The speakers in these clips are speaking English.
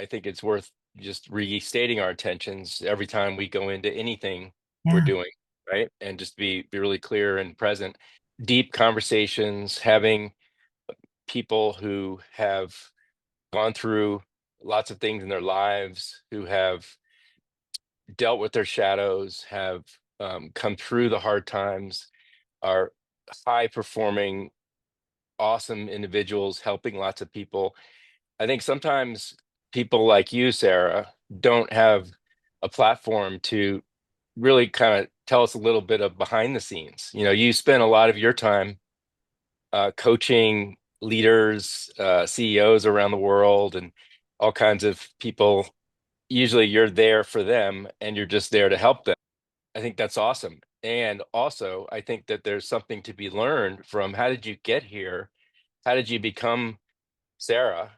I think it's worth just restating our intentions every time we go into anything we're Yeah. doing, right? And just be really clear and present. Deep conversations, having people who have gone through lots of things in their lives, who have dealt with their shadows, have come through the hard times, are high performing, awesome individuals helping lots of people. I think sometimes people like you, Sarah, don't have a platform to really kind of tell us a little bit of behind the scenes. You spend a lot of your time coaching leaders, CEOs around the world, and all kinds of people. Usually you're there for them and you're just there to help them. I think that's awesome. And also, I think that there's something to be learned from how did you get here? How did you become Sarah?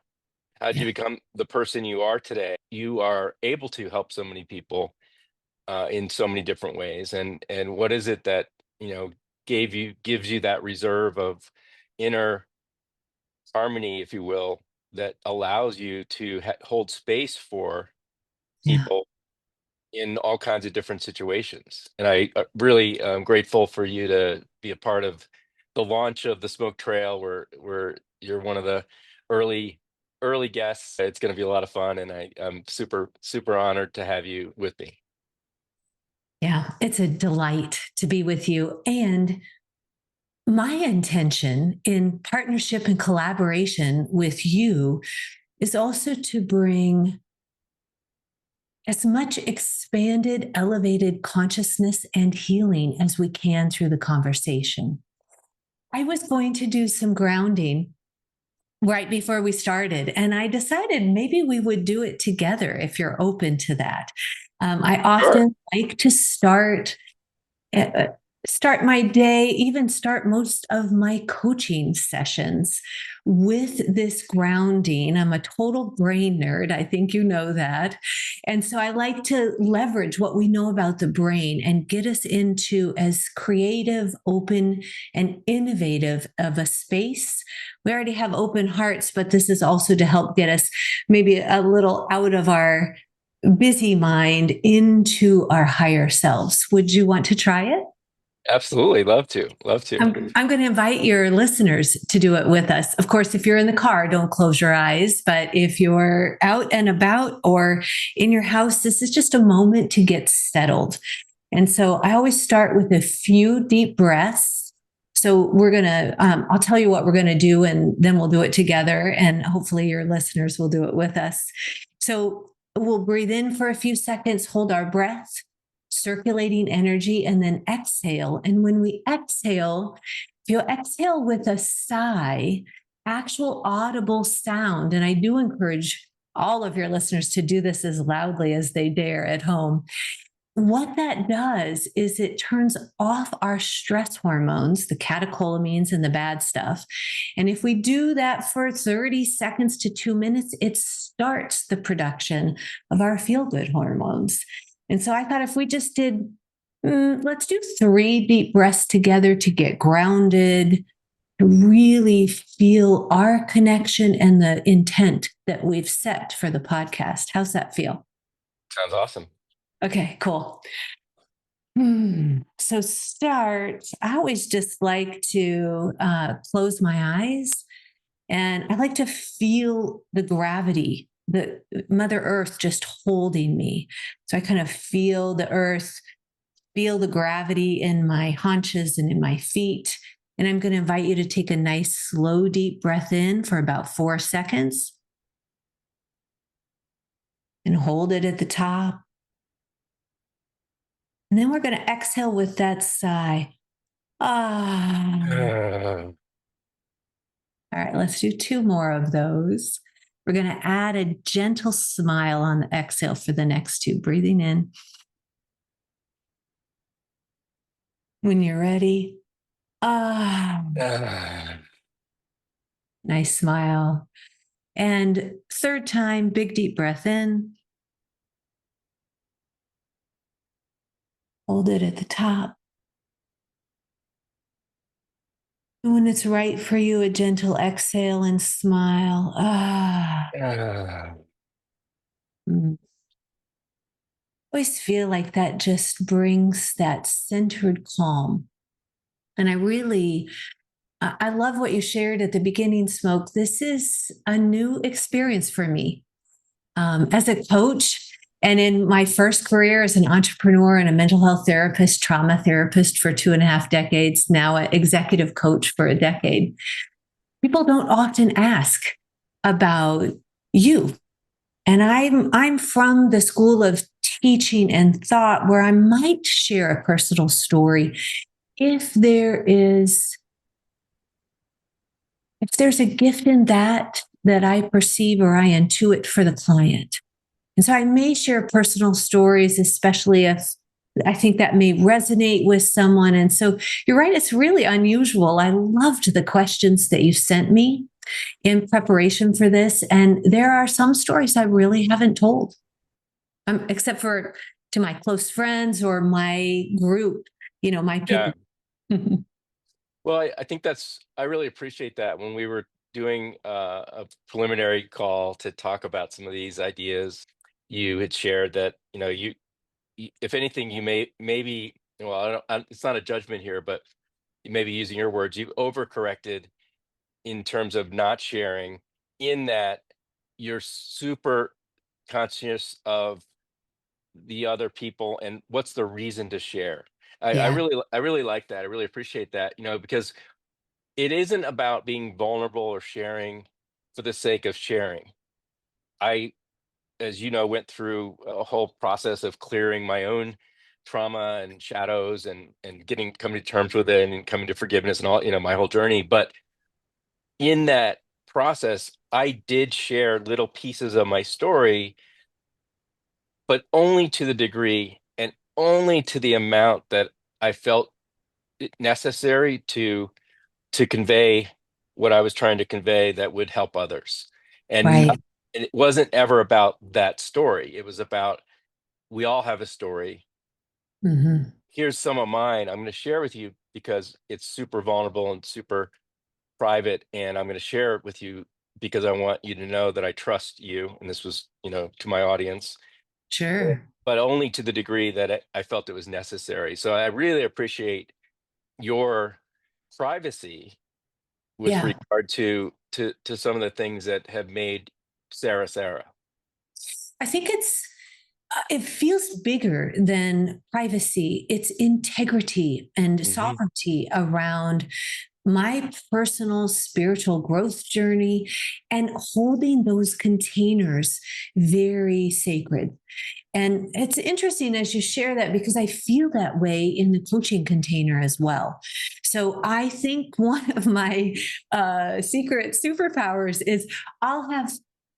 How did Yeah. you become the person you are today? You are able to help so many people in so many different ways. And what is it that gives you that reserve of inner harmony, if you will, that allows you to hold space for Yeah. people in all kinds of different situations. And I really am grateful for you to be a part of the launch of the Smoke Trail, where you're one of the early early guests. It's going to be a lot of fun, and I'm super honored to have you with me. Yeah. It's a delight to be with you. And my intention in partnership and collaboration with you is also to bring as much expanded, elevated consciousness and healing as we can through the conversation. I was going to do some grounding right before we started, and I decided maybe we would do it together if you're open to that. I Sure. often like to uh, start my day, even start most of my coaching sessions with this grounding. I'm a total brain nerd. I think you know that. And so I like to leverage what we know about the brain and get us into as creative, open, and innovative of a space. We already have open hearts, but this is also to help get us maybe a little out of our busy mind into our higher selves. Would you want to try it? Absolutely. Love to. Love to. I'm going to invite your listeners to do it with us. Of course, if you're in the car, don't close your eyes. But if you're out and about or in your house, this is just a moment to get settled. And so I always start with a few deep breaths. So I'll tell you what we're going to do, and then we'll do it together. And hopefully your listeners will do it with us. So we'll breathe in for a few seconds, hold our breath, circulating energy, and then exhale. And when we exhale, if you exhale with a sigh, actual audible sound, and I do encourage all of your listeners to do this as loudly as they dare at home. What that does is it turns off our stress hormones, the catecholamines and the bad stuff. And if we do that for 30 seconds to 2 minutes, it starts the production of our feel good hormones. And so I thought if we just did, let's do 3 deep breaths together to get grounded, to really feel our connection and the intent that we've set for the podcast. How's that feel? Sounds awesome. Okay, cool. So I always just like to close my eyes, and I like to feel the gravity, the Mother Earth just holding me. So I kind of feel the earth, feel the gravity in my haunches and in my feet. And I'm going to invite you to take a nice, slow, deep breath in for about 4 seconds and hold it at the top. And then we're going to exhale with that sigh. Ah. All right, let's do 2 more of those. We're going to add a gentle smile on the exhale for the next 2. Breathing in. When you're ready. Ah, Ah. nice smile. And third time, big deep breath in. Hold it at the top. And when it's right for you, a gentle exhale and smile. Ah. Ah. Mm. I always feel like that just brings that centered calm. And I love what you shared at the beginning, Smoke. This is a new experience for me as a coach. And in my first career as an entrepreneur and a mental health therapist, trauma therapist for 2.5 decades, now an executive coach for a decade, people don't often ask about you. And I'm from the school of teaching and thought where I might share a personal story if there's a gift in that I perceive or I intuit for the client. And so I may share personal stories, especially if I think that may resonate with someone. And so you're right, it's really unusual. I loved the questions that you sent me in preparation for this. And there are some stories I really haven't told, except for to my close friends or my group, my Yeah. people. Well, I think I really appreciate that. When we were doing a preliminary call to talk about some of these ideas, you had shared that, if anything, you maybe, well, it's not a judgment here, but you may be using your words, you overcorrected in terms of not sharing, in that you're super conscious of the other people and what's the reason to share. Yeah. I really like that. I really appreciate that, because it isn't about being vulnerable or sharing for the sake of sharing. I, as you know, went through a whole process of clearing my own trauma and shadows, and coming to terms with it and coming to forgiveness and all, my whole journey. But in that process, I did share little pieces of my story, but only to the degree and only to the amount that I felt it necessary to convey what I was trying to convey that would help others. And Right. it wasn't ever about that story. It was about, we all have a story. Hmm. Here's some of mine. I'm going to share with you because it's super vulnerable and super private. And I'm going to share it with you because I want you to know that I trust you. And this was, to my audience, Sure. but only to the degree that I felt it was necessary. So I really appreciate your privacy with Yeah. regard to some of the things that have made Sarah Sarah. I think it feels bigger than privacy. It's integrity and Hmm. sovereignty around my personal spiritual growth journey and holding those containers very sacred. And it's interesting as you share that because I feel that way in the coaching container as well. So I think one of my secret superpowers is I'll have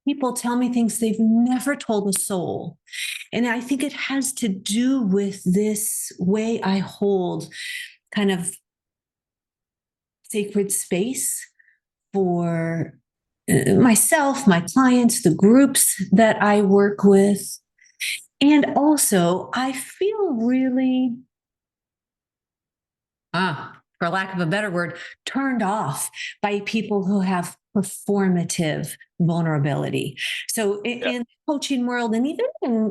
people tell me things they've never told a soul. And I think it has to do with this way I hold kind of sacred space for myself, my clients, the groups that I work with. And also, I feel really, for lack of a better word, turned off by people who have performative vulnerability. So Yeah. in the coaching world and even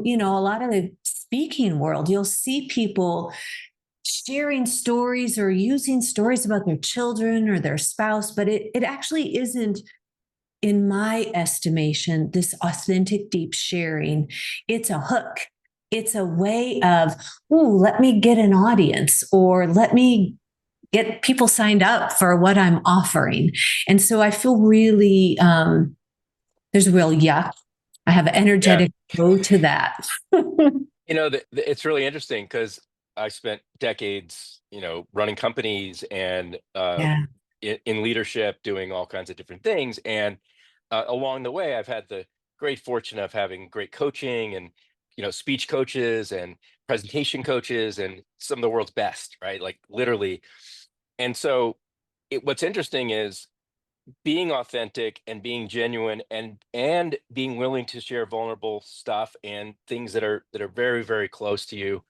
in, a lot of the speaking world, you'll see people sharing stories or using stories about their children or their spouse, but it actually isn't, in my estimation, this authentic, deep sharing. It's a hook. It's a way of, ooh, let me get an audience or let me get people signed up for what I'm offering. And so I feel really, there's a real yuck. I have an Yeah. energetic go to that. It's really interesting because I spent decades, running companies and Yeah. in leadership, doing all kinds of different things. And along the way, I've had the great fortune of having great coaching and, speech coaches and presentation coaches and some of the world's best, right? Like literally. And so what's interesting is being authentic and being genuine and being willing to share vulnerable stuff and things that are very, very close to you,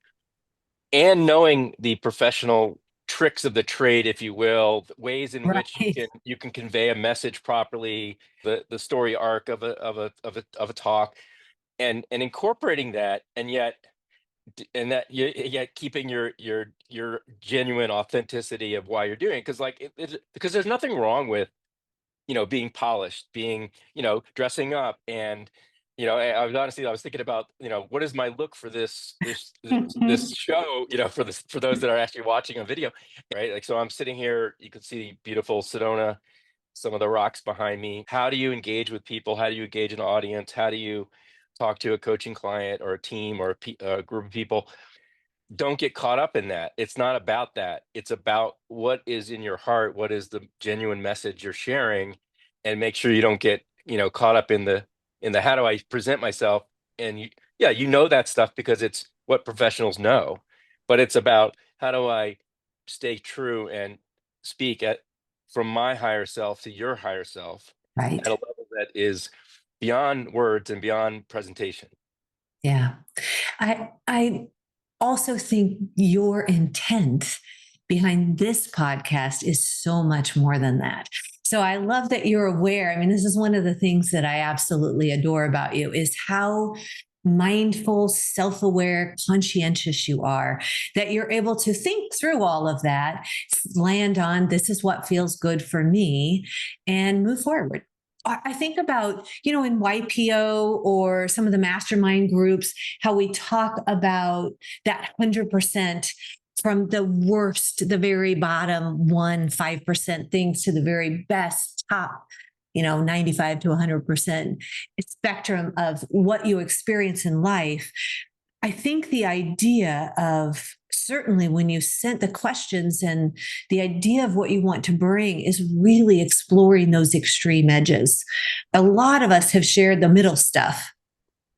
and knowing the professional tricks of the trade, if you will, the ways in which Right. you can convey a message properly, the story arc of a talk. and incorporating that, and yet keeping your genuine authenticity of why you're doing it. Because like because there's nothing wrong with being polished, being dressing up, and I was honestly, I was thinking about what is my look for this show, for those that are actually watching a video, right? Like, so I'm sitting here, you can see beautiful Sedona, some of the rocks behind me. How do you engage with people? How do you engage an audience? How do you talk to a coaching client or a team or a group of people? Don't get caught up in that. It's not about that. It's about what is in your heart, what is the genuine message you're sharing, and make sure you don't get, caught up in the how do I present myself? And yeah, that stuff because it's what professionals know, but it's about how do I stay true and speak at from my higher self to your higher self at a Right. level that is beyond words and beyond presentation. Yeah. I also think your intent behind this podcast is so much more than that. So I love that you're aware. I mean, this is one of the things that I absolutely adore about you is how mindful, self-aware, conscientious you are, that you're able to think through all of that, land on this is what feels good for me, and move forward. I think about, in YPO or some of the mastermind groups, how we talk about that 100% from the worst, the very bottom 5% things to the very best top, 95 to 100% spectrum of what you experience in life. I think the idea of certainly when you sent the questions and the idea of what you want to bring is really exploring those extreme edges. A lot of us have shared the middle stuff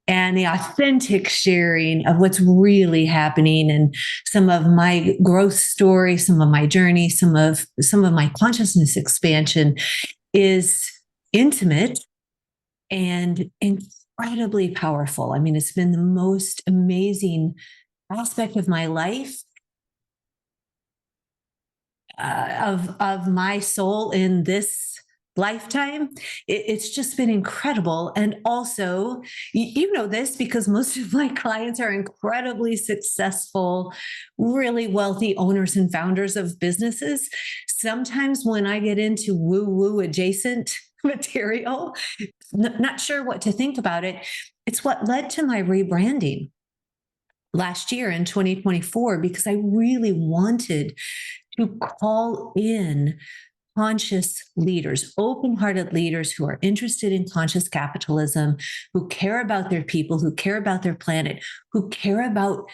and the authentic sharing of what's really happening and some of my growth story, some of my journey, some of my consciousness expansion is intimate and incredibly powerful. I mean, it's been the most amazing aspect of my life, of my soul in this lifetime. It's just been incredible. And also, you know this because most of my clients are incredibly successful, really wealthy owners and founders of businesses. Sometimes when I get into woo woo adjacent material, not sure what to think about it. It's what led to my rebranding last year in 2024 because I really wanted to call in conscious leaders, open hearted leaders who are interested in conscious capitalism, who care about their people, who care about their planet, who care about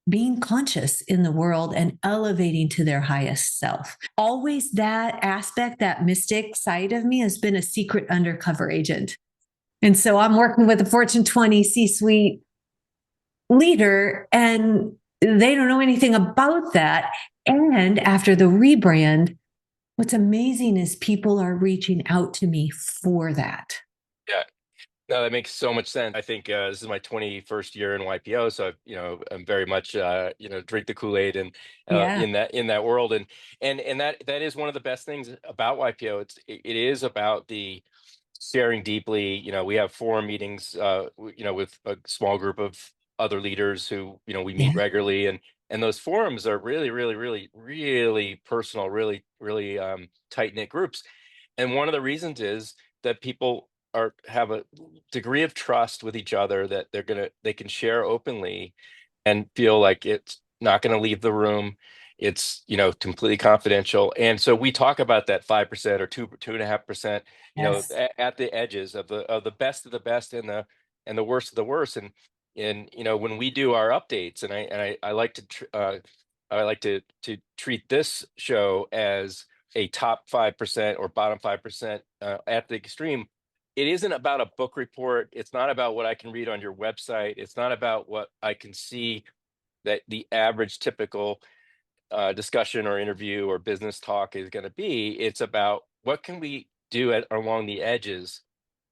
being conscious in the world and elevating to their highest self. Always that aspect, that mystic side of me has been a secret undercover agent. And so I'm working with a Fortune 20 C suite leader, and they don't know anything about that. And after the rebrand, what's amazing is people are reaching out to me for that. Yeah. No, that makes so much sense. I think this is my 21st year in YPO, so I'm very much drink the Kool-Aid and Yeah. in that world, and that is one of the best things about YPO. It is about the sharing deeply. We have forum meetings, with a small group of other leaders who we Yeah. meet regularly, and those forums are really, really, really, really personal, really, really tight knit groups. And one of the reasons is that people have a degree of trust with each other that they can share openly and feel like it's not going to leave the room. It's completely confidential, and so we talk about that 5% or 2.5%, Yes. at the edges of the best of the best and the worst of the worst. And when we do our updates, and I like to I like to treat this show as a top 5% or bottom 5% at the extreme. It isn't about a book report. It's not about what I can read on your website. It's not about what I can see that the average typical discussion or interview or business talk is going to be. It's about what can we do along the edges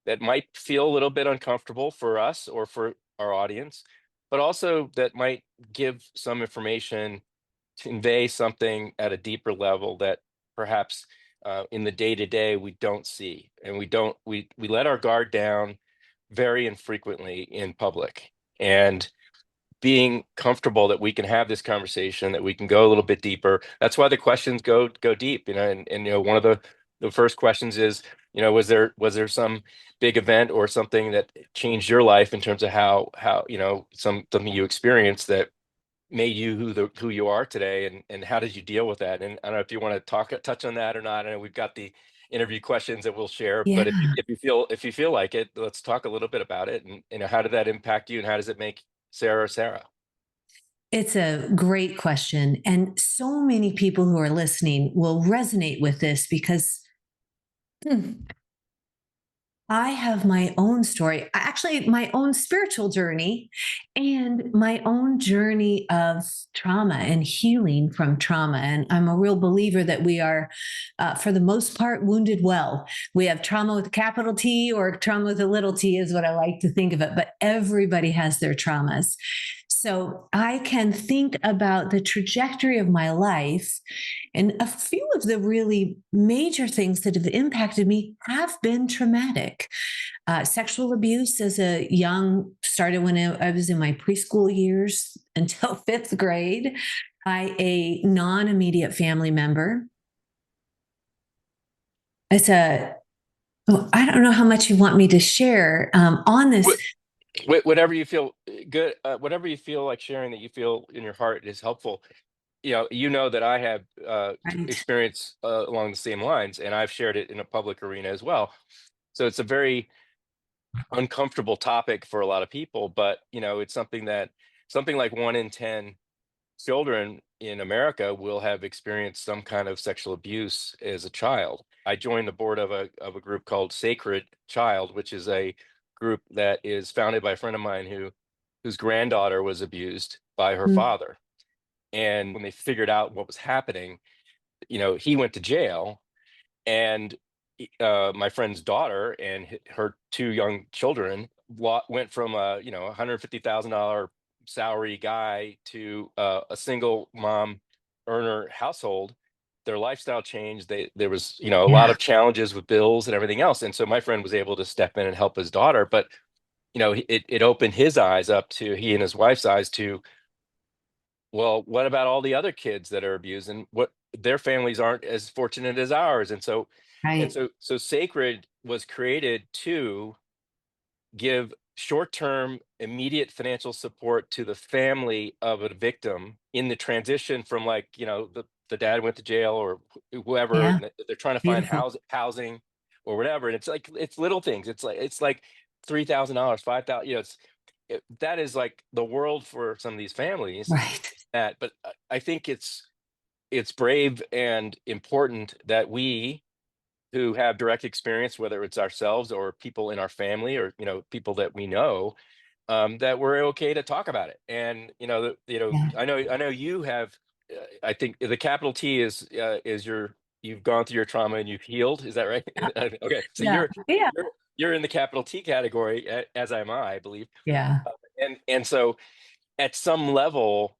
that might feel a little bit uncomfortable for us or for our audience, but also that might give some information, convey something at a deeper level that perhaps in the day to day we don't see, and we let our guard down very infrequently in public, and being comfortable that we can have this conversation, that we can go a little bit deeper. That's why the questions go deep, and one of the first questions is, was there some big event or something that changed your life in terms of how something you experienced that made you who you are today, and how did you deal with that? And I don't know if you want to touch on that or not. I know we've got the interview questions that we'll share, but if you, Yeah. if you feel like it, let's talk a little bit about it, and how did that impact you, and how does it make Sarah? It's a great question. And so many people who are listening will resonate with this because I have my own story, actually, my own spiritual journey and my own journey of trauma and healing from trauma. And I'm a real believer that we are, for the most part, wounded well. We have trauma with a capital T or trauma with a little t, is what I like to think of it. But everybody has their traumas. So I can think about the trajectory of my life, and a few of the really major things that have impacted me have been traumatic. Sexual abuse as a young started when I was in my preschool years until fifth grade by a non immediate family member. It's a, oh, I don't know how much you want me to share on this. Whatever you feel good, whatever you feel like sharing, that you feel in your heart is helpful. You know that I have Right. experience along the same lines, and I've shared it in a public arena as well. So it's a very uncomfortable topic for a lot of people, but it's something like 1 in 10 children in America will have experienced some kind of sexual abuse as a child. I joined the board of a group called Sacred Child, which is a group that is founded by a friend of mine whose granddaughter was abused by her Mm. father. And when they figured out what was happening, he went to jail, and my friend's daughter and her two young children went from a $150,000 salary guy to a single mom earner household. Their lifestyle changed. There was a lot Yeah. of challenges with bills and everything else, and so my friend was able to step in and help his daughter. But it opened his eyes up to he and his wife's eyes to, well, what about all the other kids that are abused, and what their families aren't as fortunate as ours? And so and Right. so so Sacred was created to give short-term immediate financial support to the family of a victim in the transition from, like, the dad went to jail, or whoever, Yeah. and they're trying to find Beautiful. housing or whatever. And it's little things. It's like $3,000, 5,000. That is like the world for some of these families. Right. But I think it's brave and important that we who have direct experience, whether it's ourselves or people in our family, or people that we know, that we're okay to talk about it. And Yeah. I know you have. I think the capital T is you've gone through your trauma and you've healed. Is that right? Okay, so Yeah. you're Yeah. you're you're in the capital T category, as am I believe. Yeah. And so at some level,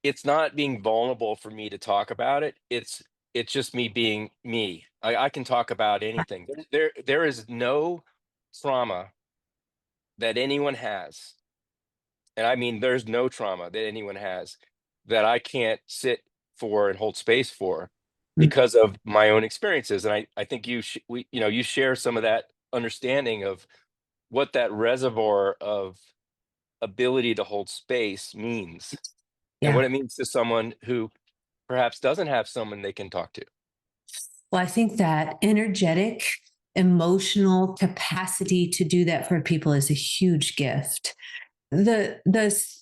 it's not being vulnerable for me to talk about it. It's just me being me. I can talk about anything. There is no trauma that anyone has, and I mean there's no trauma that anyone has that I can't sit for and hold space for, Mm. because of my own experiences. And I think you share some of that understanding of what that reservoir of ability to hold space means, and what Yeah. it means to someone who perhaps doesn't have someone they can talk to. Well, I think that energetic, emotional capacity to do that for people is a huge gift. The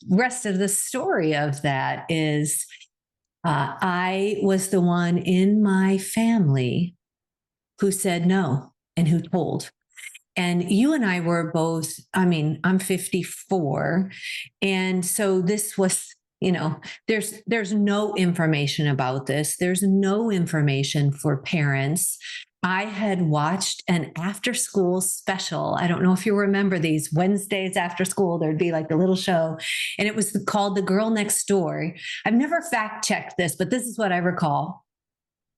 rest of the story of that is I was the one in my family who said no and who told. And you and I were both, I mean, I'm 54. And so this was, there's no information about this. There's no information for parents. I had watched an after school special. I don't know if you remember these Wednesdays after school, there'd be like a little show, and it was called The Girl Next Door. I've never fact checked this, but this is what I recall.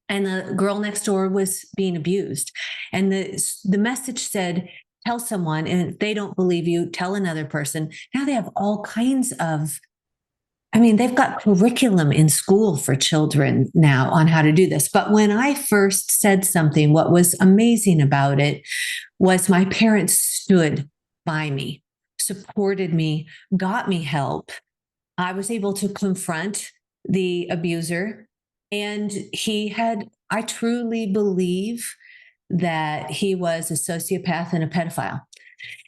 And the girl next door was being abused. And the message said, tell someone, and if they don't believe you, tell another person. Now they have all kinds of, I mean, they've got curriculum in school for children now on how to do this. But when I first said something, what was amazing about it was my parents stood by me, supported me, got me help. I was able to confront the abuser. And I truly believe that he was a sociopath and a pedophile.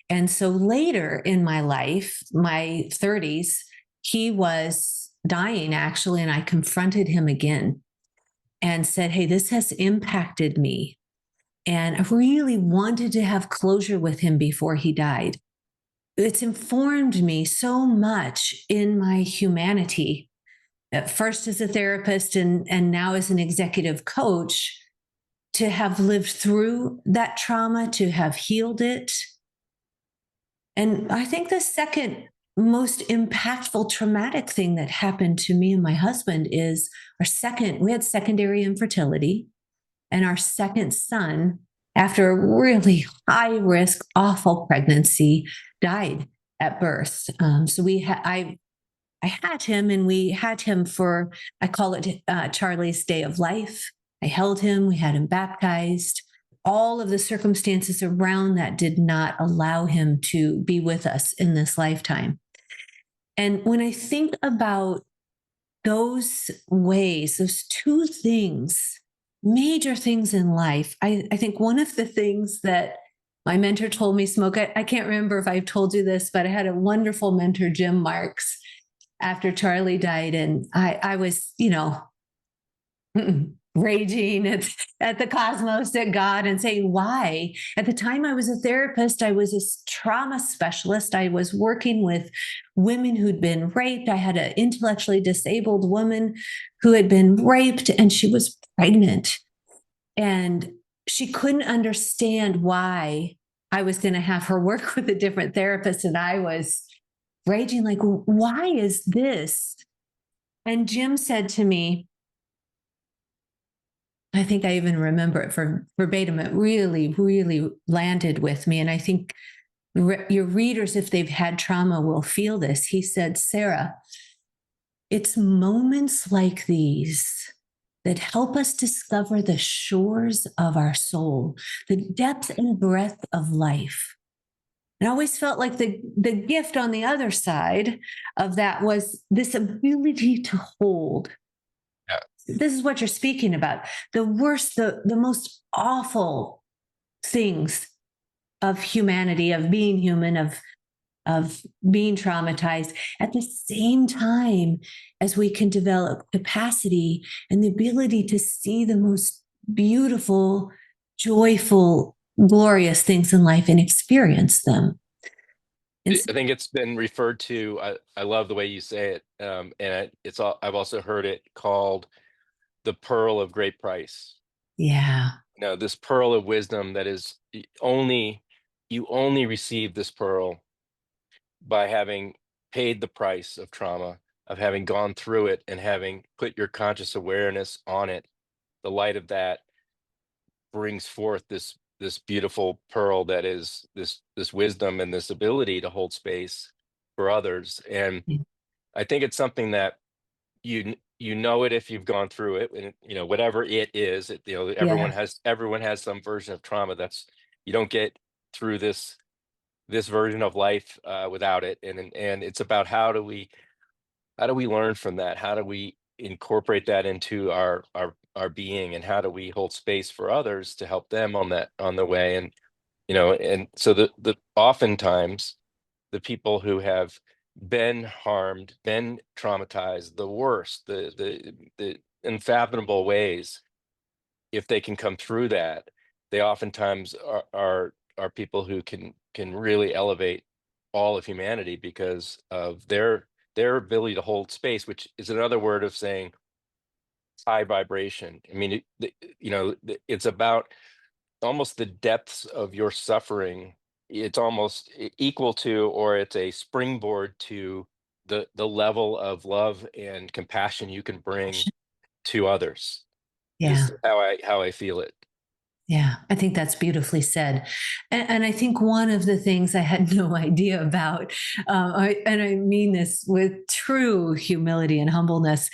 And so later in my life, my 30s, he was dying actually. And I confronted him again and said, "Hey, this has impacted me." And I really wanted to have closure with him before he died. It's informed me so much in my humanity, at first as a therapist and now as an executive coach, to have lived through that trauma, to have healed it. And I think the second most impactful traumatic thing that happened to me and my husband is we had secondary infertility, and our second son, after a really high risk, awful pregnancy, died at birth. I had him, and we had him for, I call it Charlie's Day of Life. I held him, we had him baptized. All of the circumstances around that did not allow him to be with us in this lifetime. And when I think about those ways, those two things, major things in life, I think one of the things that my mentor told me, Smoke, I can't remember if I've told you this, but I had a wonderful mentor, Jim Marks, after Charlie died. And I was, raging at the cosmos, at God, and saying, why? At the time, I was a therapist. I was a trauma specialist. I was working with women who'd been raped. I had an intellectually disabled woman who had been raped, and she was pregnant. And she couldn't understand why I was going to have her work with a different therapist. And I was raging, like, why is this? And Jim said to me, I think I even remember it for verbatim. It really, really landed with me. And I think your readers, if they've had trauma, will feel this. He said, Sarah, it's moments like these that help us discover the shores of our soul, the depth and breadth of life. And I always felt like the gift on the other side of that was this ability to hold. Yeah. This is what you're speaking about. The worst, the most awful things of humanity, of being human, of being traumatized, at the same time as we can develop capacity and the ability to see the most beautiful, joyful, glorious things in life and experience them. And so, I think it's been referred to. I love the way you say it, and it's all. I've also heard it called the pearl of great price. yeah, This pearl of wisdom that is only you only receive this pearl by having paid the price of trauma, of having gone through it and having put your conscious awareness on it. The light of that brings forth this beautiful pearl that is this wisdom and this ability to hold space for others. And I think it's something that you know it if you've gone through it, and whatever it is, yeah, everyone has some version of trauma. That's You don't get through this version of life without it. And it's about how do we learn from that? How do we incorporate that into our being, and how do we hold space for others to help them on their way? And so the oftentimes the people who have been harmed, been traumatized, the worst, the unfathomable ways, if they can come through that, they oftentimes are people who can really elevate all of humanity because of their ability to hold space, which is another word of saying high vibration. I mean, it's about almost the depths of your suffering. It's almost equal to, or it's a springboard to the level of love and compassion you can bring to others, yeah. is how I feel it. Yeah, I think that's beautifully said. And I think one of the things I had no idea about, and I mean this with true humility and humbleness,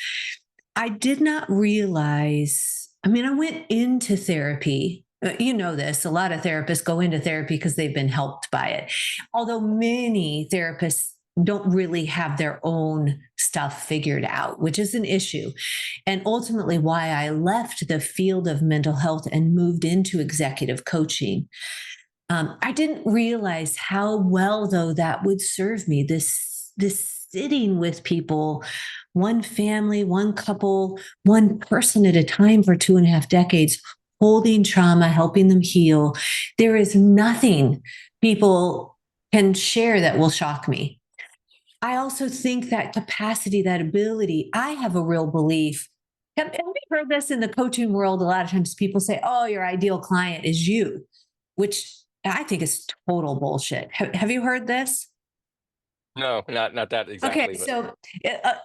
I did not realize. I mean, I went into therapy. You know this. A lot of therapists go into therapy because they've been helped by it. Although many therapists don't really have their own stuff figured out, which is an issue. And ultimately, why I left the field of mental health and moved into executive coaching. I didn't realize how well, though, that would serve me. This sitting with people, one family, one couple, one person at a time for 2.5 decades, holding trauma, helping them heal. There is nothing people can share that will shock me. I also think that capacity, that ability, I have a real belief. Have you heard this in the coaching world? A lot of times people say, oh, your ideal client is you, which I think is total bullshit. Have you heard this? No, not that Okay, exactly, but so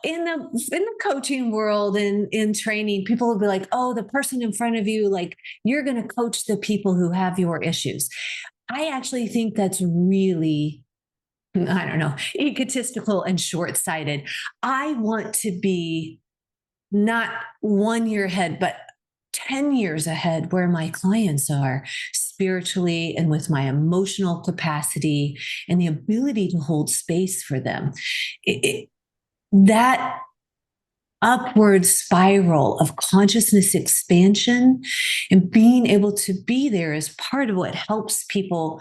in the coaching world and in training, people will be like, "Oh, the person in front of you, like you're going to coach the people who have your issues." I actually think that's really, I don't know, egotistical and short-sighted. I want to be not 1 year ahead, but 10 years ahead where my clients are spiritually and with my emotional capacity and the ability to hold space for them. That upward spiral of consciousness expansion and being able to be there is part of what helps people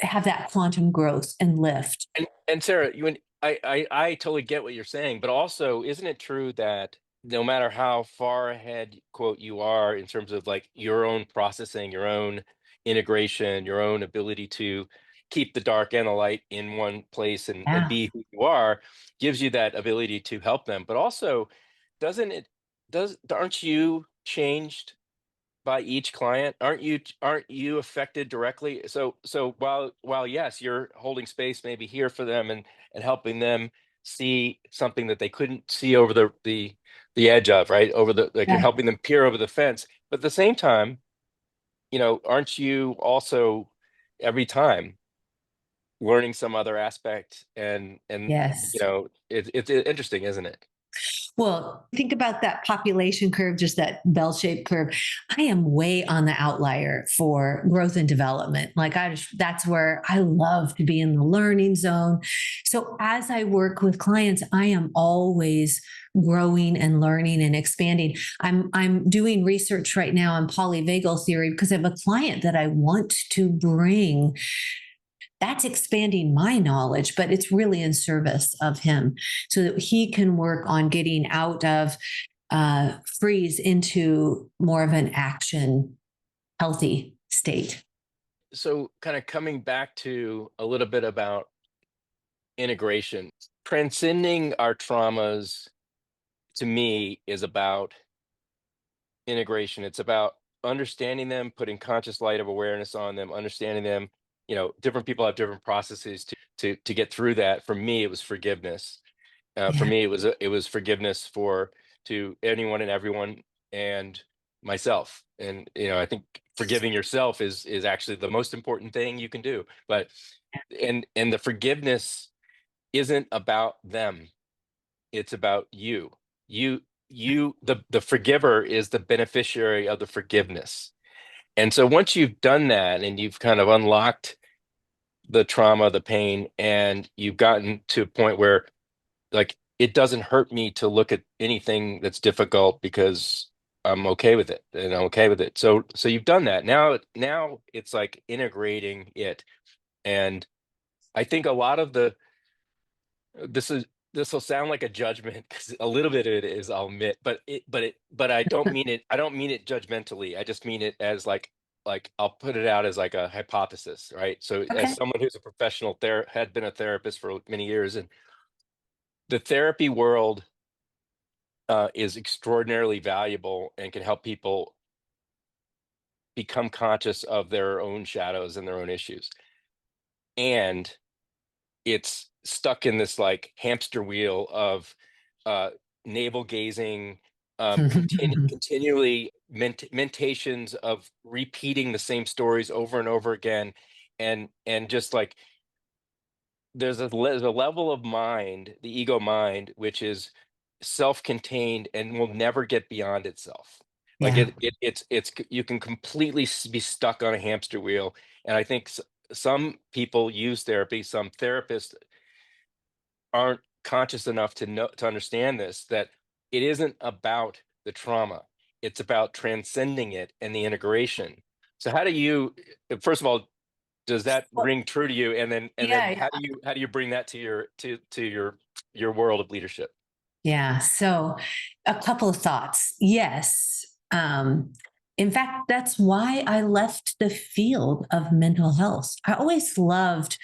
have that quantum growth and lift. and Sarah, you and I totally get what you're saying, but also, isn't it true that no matter how far ahead, quote, you are in terms of like your own processing, your own integration, your own ability to keep the dark and the light in one place and Yeah. be who you are, gives you that ability to help them. But also, doesn't it aren't you changed by each client? Aren't you affected directly? So while yes, you're holding space maybe here for them and helping them see something that they couldn't see over the edge of, right? Over the, like, you're Yeah. helping them peer over the fence. But at the same time, aren't you also every time learning some other aspect, and Yes. it's interesting, isn't it? Well, think about that population curve, just that bell shaped curve. I am way on the outlier for growth and development. Like, that's where I love to be, in the learning zone. So as I work with clients, I am always growing and learning and expanding. I'm doing research right now on polyvagal theory because I have a client that I want to bring. That's expanding my knowledge, but it's really in service of him so that he can work on getting out of freeze into more of an action, healthy state. So kind of coming back to a little bit about integration, transcending our traumas, to me, is about integration. It's about understanding them, putting conscious light of awareness on them, understanding them. Different people have different processes to get through that. For me, it was forgiveness. For Yeah. me, it was forgiveness for to anyone and everyone, and myself. And I think forgiving yourself is actually the most important thing you can do. But and the forgiveness isn't about them, it's about you. The forgiver is the beneficiary of the forgiveness. And so once you've done that and you've kind of unlocked the trauma, the pain, and you've gotten to a point where, like, it doesn't hurt me to look at anything that's difficult because I'm okay with it, and I'm okay with it. So you've done that. Now it's like integrating it. And I think a lot of the this is this will sound like a judgment, because a little bit of it is, I'll admit, but I don't mean it judgmentally. I just mean it as like I'll put it out as like a hypothesis, right? So as Okay. someone who's a professional had been a therapist for many years, and the therapy world is extraordinarily valuable and can help people become conscious of their own shadows and their own issues. And it's stuck in this like hamster wheel of uh navel gazing, continually mentations of repeating the same stories over and over again, and just like there's a level of mind, the ego mind, which is self-contained and will never get beyond itself. Like Yeah. you can completely be stuck on a hamster wheel. And I think some people use therapy, some therapists aren't conscious enough to know, to understand this, that it isn't about the trauma, it's about transcending it and the integration. So how do you, first of all, does that Well, ring true to you? And then yeah. how do you bring that to your world of leadership? Yeah. So, a couple of thoughts. Yes. In fact, that's why I left the field of mental health. I always loved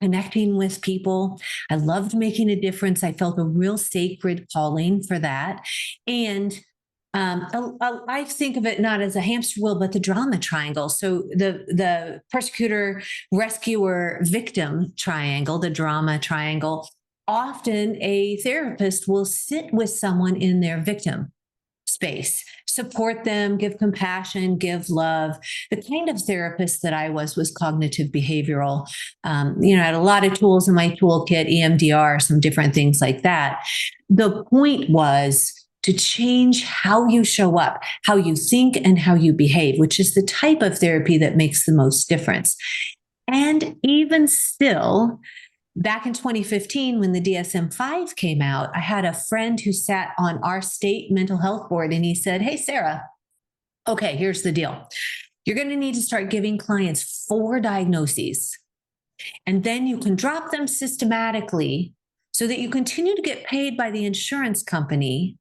connecting with people. I loved making a difference. I felt a real sacred calling for that. And I think of it not as a hamster wheel, but the drama triangle. So the persecutor, rescuer, victim triangle, the drama triangle. Often, a therapist will sit with someone in their victim space, support them, give compassion, give love. The kind of therapist that I was cognitive behavioral. I had a lot of tools in my toolkit, EMDR, some different things like that. The point was to change how you show up, how you think, and how you behave, which is the type of therapy that makes the most difference. And even still, back in 2015, when the DSM 5 came out, I had a friend who sat on our state mental health board, and he said, "Hey, Sarah, okay, here's the deal. You're going to need to start giving clients 4 diagnoses, and then you can drop them systematically so that you continue to get paid by the insurance company.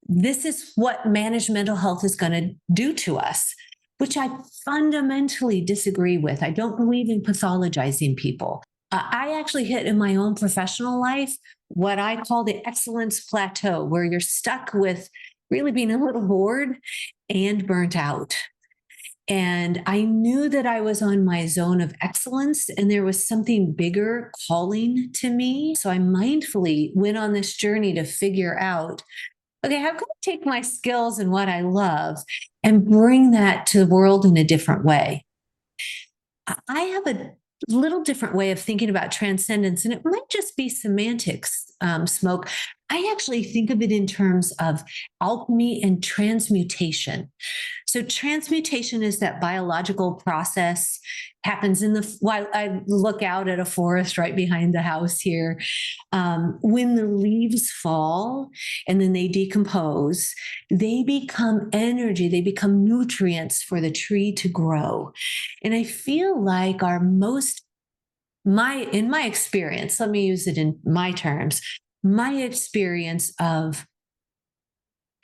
This is what managed mental health is going to do to us." Which I fundamentally disagree with. I don't believe in pathologizing people. I actually hit in my own professional life what I call the excellence plateau, where you're stuck with really being a little bored and burnt out. And I knew that I was on my zone of excellence and there was something bigger calling to me. So I mindfully went on this journey to figure out, okay, how can I take my skills and what I love and bring that to the world in a different way? I have a little different way of thinking about transcendence, and it might just be semantics, Smoke. I actually think of it in terms of alchemy and transmutation. So transmutation is that biological process happens in the while I look out at a forest right behind the house here. When the leaves fall and then they decompose, they become energy, they become nutrients for the tree to grow. And I feel like our most my in my experience, let me use it in my terms, my experience of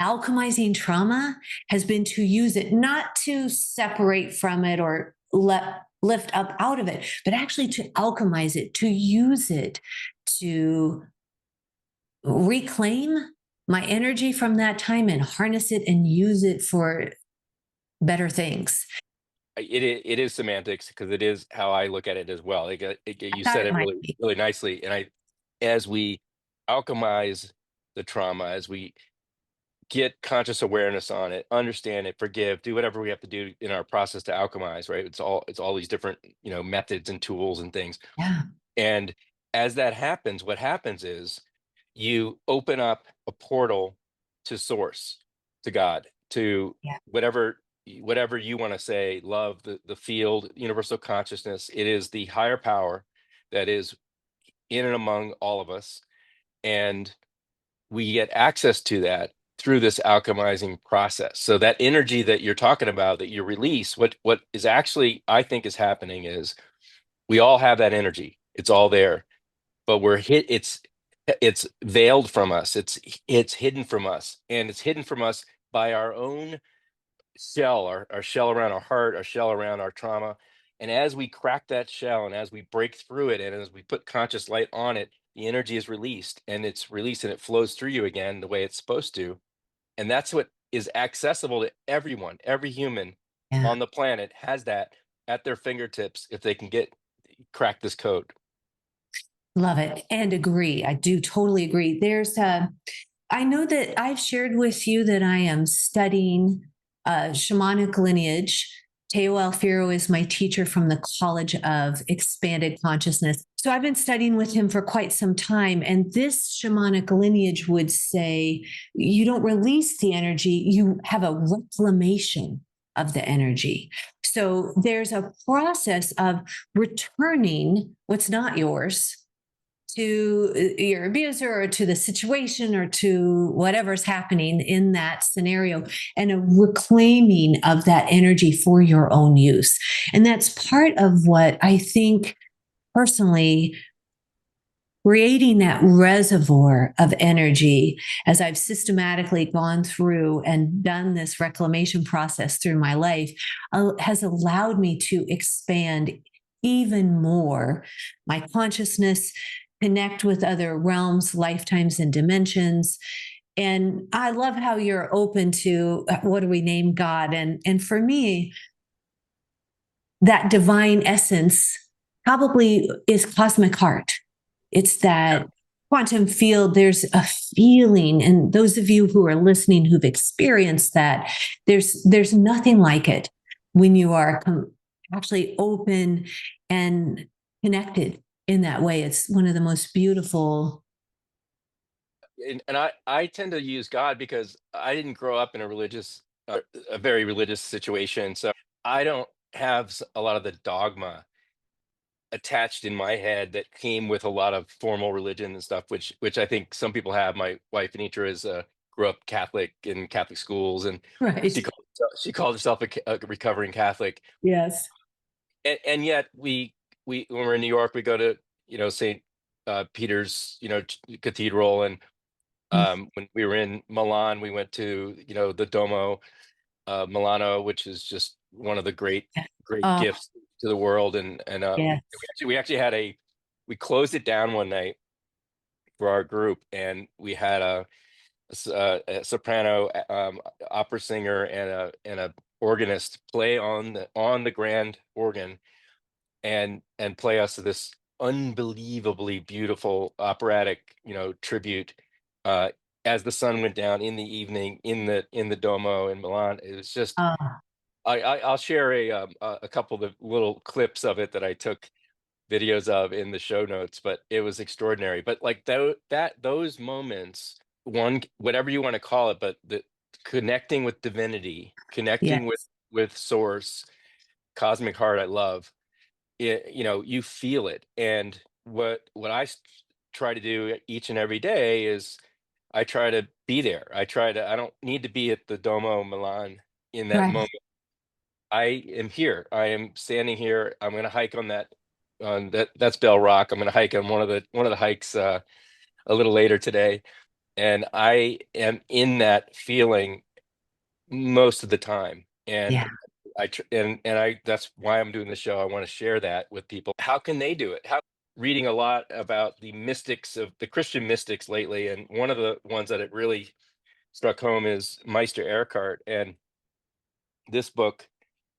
alchemizing trauma has been to use it not to separate from it or lift up out of it, but actually to alchemize it, to use it to reclaim my energy from that time and harness it and use it for better things. It is semantics because it is how I look at it as well. I You thought said it it might really be. really nicely, and as we alchemize the trauma, as we get conscious awareness on it, understand it, forgive, do whatever we have to do in our process to alchemize, right? It's all these different, methods and tools and things. Yeah. And as that happens, what happens is you open up a portal to source, to God, to Yeah. whatever you want to say, love, the field, universal consciousness. It is the higher power that is in and among all of us. And we get access to that through this alchemizing process. So that energy that you're talking about, that you release, what is actually, I think, is happening is we all have that energy. It's all there, but it's veiled from us. It's hidden from us, and it's hidden from us by our own shell, our shell around our heart, our shell around our trauma. And as we crack that shell and as we break through it and as we put conscious light on it, the energy is released, and it's released and it flows through you again the way it's supposed to. And that's what is accessible to everyone. Every human Yeah. on the planet has that at their fingertips if they can get crack this code. Love it and agree. I do totally agree. There's I know that I've shared with you that I am studying shamanic lineage. Teo Alfiro is my teacher from the College of Expanded Consciousness. So I've been studying with him for quite some time. And this shamanic lineage would say you don't release the energy, you have a reclamation of the energy. So there's a process of returning what's not yours to your abuser or to the situation or to whatever's happening in that scenario, and a reclaiming of that energy for your own use. And that's part of what I think personally, creating that reservoir of energy as I've systematically gone through and done this reclamation process through my life has allowed me to expand even more my consciousness, connect with other realms, lifetimes, and dimensions. And I love how you're open to what do we name God? And for me, that divine essence probably is cosmic heart. It's Yeah. that quantum field. There's a feeling, and those of you who are listening who've experienced that, there's nothing like it when you are actually open and connected in that way. It's one of the most beautiful. And I tend to use God because I didn't grow up in a very religious situation, so I don't have a lot of the dogma attached in my head that came with a lot of formal religion and stuff, which I think some people have. My wife Anitra is grew up Catholic in Catholic schools, and Right. she called herself a recovering Catholic. Yes. And yet we when we're in New York, we go to St. Peter's cathedral, and when we were in Milan, we went to the Duomo, Milano, which is just one of the great Oh, gifts to the world. And yes. we actually had we closed it down one night for our group, and we had a soprano, opera singer, and a organist play on the grand organ, and play us this unbelievably beautiful operatic tribute, uh, as the sun went down in the evening in the Duomo in Milan. It was just Oh, I'll share a couple of little clips of it that I took videos of in the show notes, but it was extraordinary. But like those moments, one whatever you want to call it, but the connecting with divinity, connecting with yes. source, cosmic heart, I love it. You feel it. And what try to do each and every day is I try to be there. I don't need to be at the Domo Milan in that Right. moment. I am here. I am standing here. I'm going to hike on that's Bell Rock. I'm going to hike on one of the hikes a little later today, and I am in that feeling most of the time. And Yeah. I that's why I'm doing the show. I want to share that with people. How can they do it? How Reading a lot about the mystics of the Christian mystics lately, and one of the ones that it really struck home is Meister Eckhart. And this book,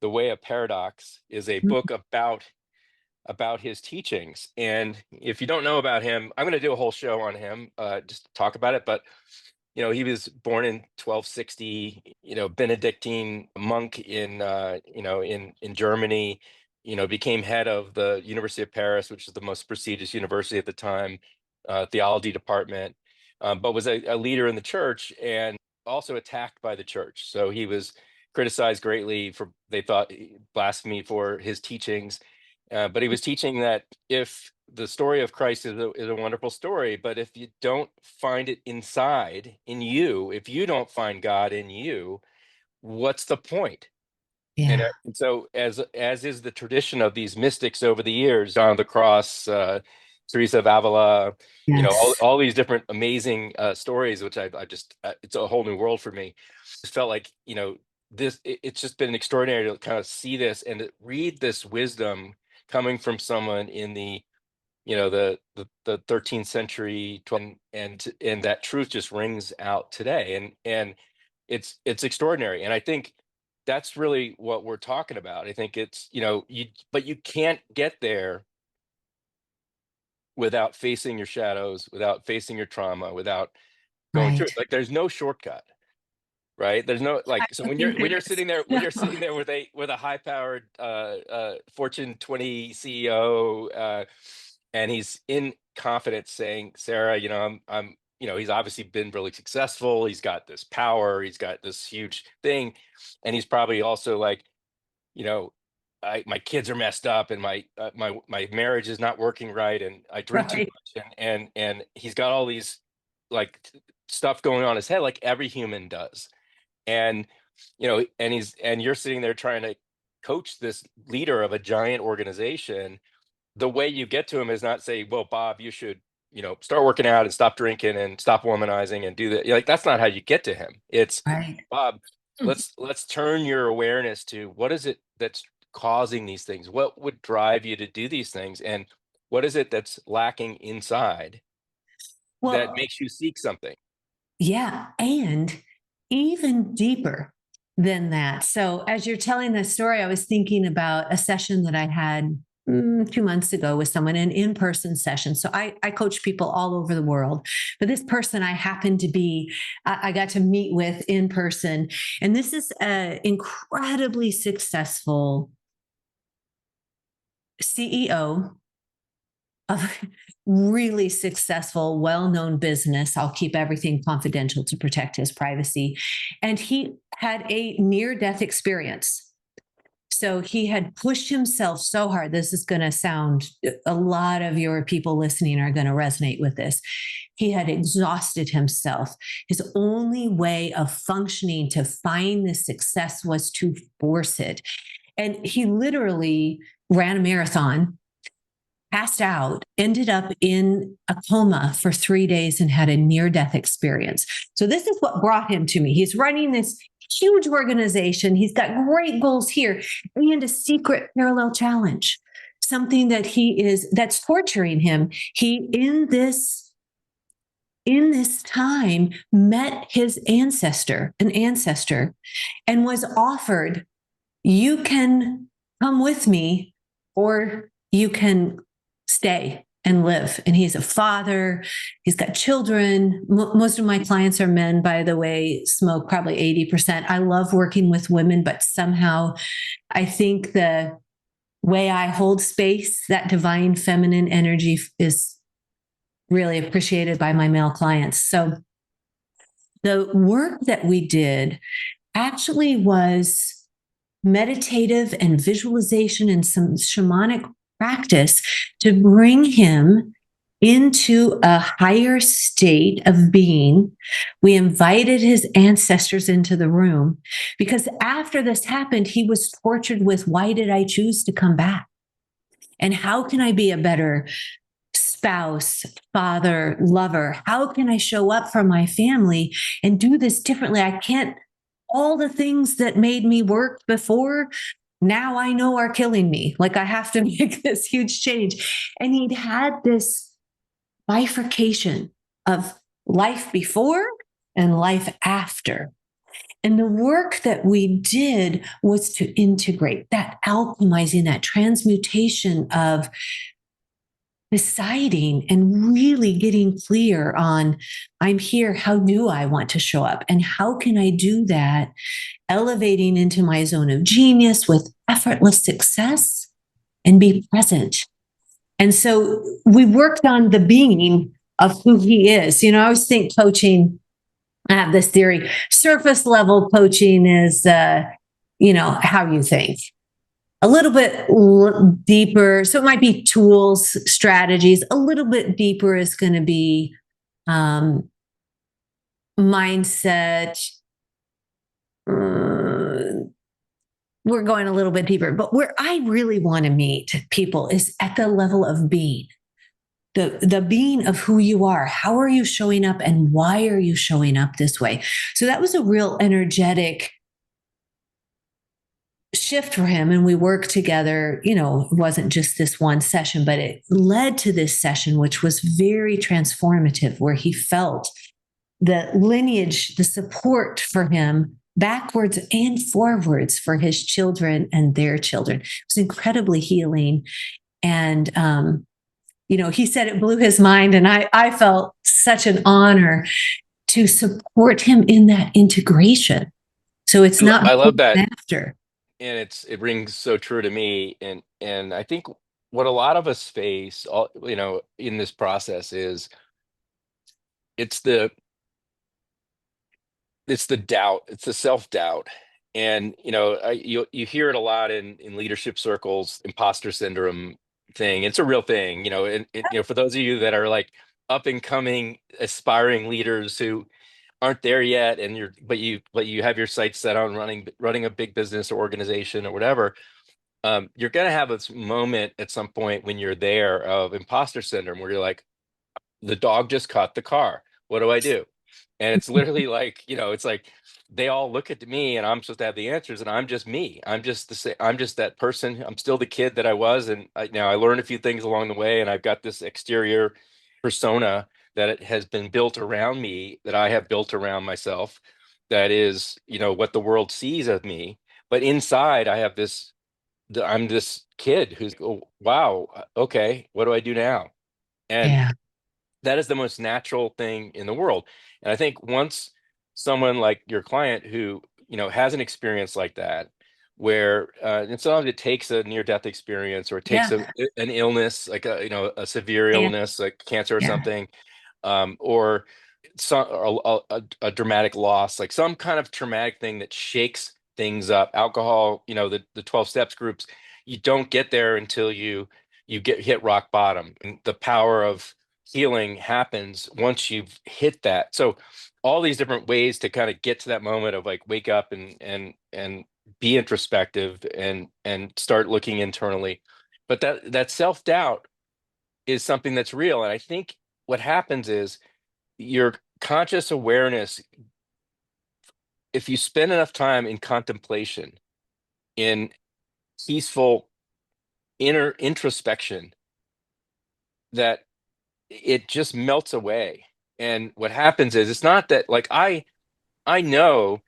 The Way of Paradox, is a book about his teachings. And if you don't know about him, I'm going to do a whole show on him, just to talk about it. But he was born in 1260, Benedictine monk in Germany. Became head of the University of Paris, which is the most prestigious university at the time, theology department, but was a leader in the church, and also attacked by the church. So he was criticized greatly for, they thought, blasphemy for his teachings. But he was teaching that if the story of Christ is a wonderful story, but if you don't find it inside in you, if you don't find God in you, what's the point? And, Yeah. and so, as is the tradition of these mystics over the years, John of the Cross, Teresa of Avila, Yes. all these different amazing stories, which I just it's a whole new world for me. Just felt like it's just been extraordinary to kind of see this and to read this wisdom coming from someone in the 13th century, and that truth just rings out today, and it's extraordinary. And I think that's really what we're talking about. I think it's but you can't get there without facing your shadows, without facing your trauma, without going through it. Right. Like there's no shortcut, right? There's no like, so I think when there you're is. sitting there No. with a high powered Fortune 20 CEO, and he's in confidence saying, Sarah, I'm he's obviously been really successful. He's got this power, he's got this huge thing, and he's probably also like, you know, my kids are messed up, and my marriage is not working right, and I drink too Right. much, and he's got all these like stuff going on in his head, like every human does. And and you're sitting there trying to coach this leader of a giant organization. The way you get to him is not say, well, Bob, you should, start working out and stop drinking and stop womanizing and do that. Like, that's not how you get to him. It's, Right. Bob, Mm. let's turn your awareness to what is it that's causing these things? What would drive you to do these things? And what is it that's lacking inside that Well, makes you seek something? yeah. And even deeper than that. So, as you're telling this story, I was thinking about a session that I had 2 months ago with someone, an in person session. So, I coach people all over the world. But this person I happened to be, I got to meet with in person. And this is an incredibly successful CEO of really successful, well known business. I'll keep everything confidential to protect his privacy. And he had a near death experience. So he had pushed himself so hard. This is going to sound, a lot of your people listening are going to resonate with this. He had exhausted himself. His only way of functioning to find this success was to force it. And he literally ran a marathon, passed out, ended up in a coma for 3 days, and had a near death experience. So, this is what brought him to me. He's running this huge organization, he's got great goals here, and a secret parallel challenge, something that's torturing him. He, in this time, met his an ancestor, and was offered, you can come with me, or you can stay and live. And he's a father, he's got children. Most of my clients are men, by the way, smoke probably 80%. I love working with women, but somehow I think the way I hold space, that divine feminine energy, is really appreciated by my male clients. So the work that we did actually was meditative and visualization and some shamanic practice to bring him into a higher state of being. We invited his ancestors into the room because after this happened, he was tortured with, why did I choose to come back? And how can I be a better spouse, father, lover? How can I show up for my family and do this differently? I can't, all the things that made me work before, now I know are killing me. Like, I have to make this huge change. And he'd had this bifurcation of life before and life after. And the work that we did was to integrate that alchemizing, that transmutation of deciding and really getting clear on, I'm here, how do I want to show up? And how can I do that? Elevating into my zone of genius with effortless success and be present. And so we worked on the being of who he is. I always think coaching, I have this theory, surface level coaching is, how you think. A little bit deeper. So it might be tools, strategies. A little bit deeper is going to be mindset. We're going a little bit deeper, but where I really want to meet people is at the level of being. The being of who you are. How are you showing up, and why are you showing up this way? So that was a real energetic shift for him. And we worked together. It wasn't just this one session, but it led to this session, which was very transformative, where he felt the lineage, the support for him backwards and forwards for his children and their children. It was incredibly healing. And, he said it blew his mind. And I felt such an honor to support him in that integration. So it's not I love that. after. And it rings so true to me. And I think what a lot of us face, all, in this process is it's the it's the doubt, it's the self-doubt. And you hear it a lot in leadership circles, imposter syndrome thing. It's a real thing, and for those of you that are like up and coming aspiring leaders who aren't there yet, and but you have your sights set on running a big business or organization or whatever. You're going to have this moment at some point when you're there of imposter syndrome where you're like, the dog just caught the car. What do I do? And it's literally like, it's like they all look at me and I'm supposed to have the answers, and I'm just me. I'm just the same. I'm just that person. I'm still the kid that I was. And now I learned a few things along the way, and I've got this exterior persona that it has been built around me, that I have built around myself. That is, what the world sees of me. But inside, I have I'm this kid who's, oh, wow, okay, what do I do now? And Yeah. that is the most natural thing in the world. And I think once someone like your client who, has an experience like that, where and sometimes it takes a near-death experience, or it takes Yeah. an illness, like a severe Yeah. illness, like cancer or Yeah. something, or some or a dramatic loss, like some kind of traumatic thing that shakes things up. Alcohol, the 12 steps groups, you don't get there until you get hit rock bottom, and the power of healing happens once you've hit that. So all these different ways to kind of get to that moment of like wake up and be introspective and start looking internally. But that self-doubt is something that's real. And I think what happens is your conscious awareness, if you spend enough time in contemplation, in peaceful inner introspection, that it just melts away. And what happens is, it's not that, like, I know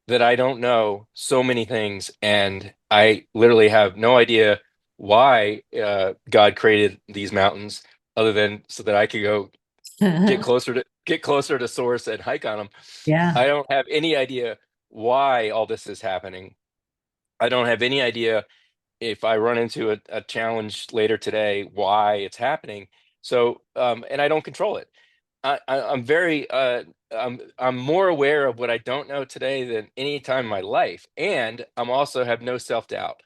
that I don't know so many things, and I literally have no idea why God created these mountains, other than so that I could go get closer to source and hike on them. Yeah. I don't have any idea why all this is happening. I don't have any idea if I run into a challenge later today, why it's happening. So, and I don't control it. I'm very, I'm more aware of what I don't know today than any time in my life, and I'm also have no self doubt.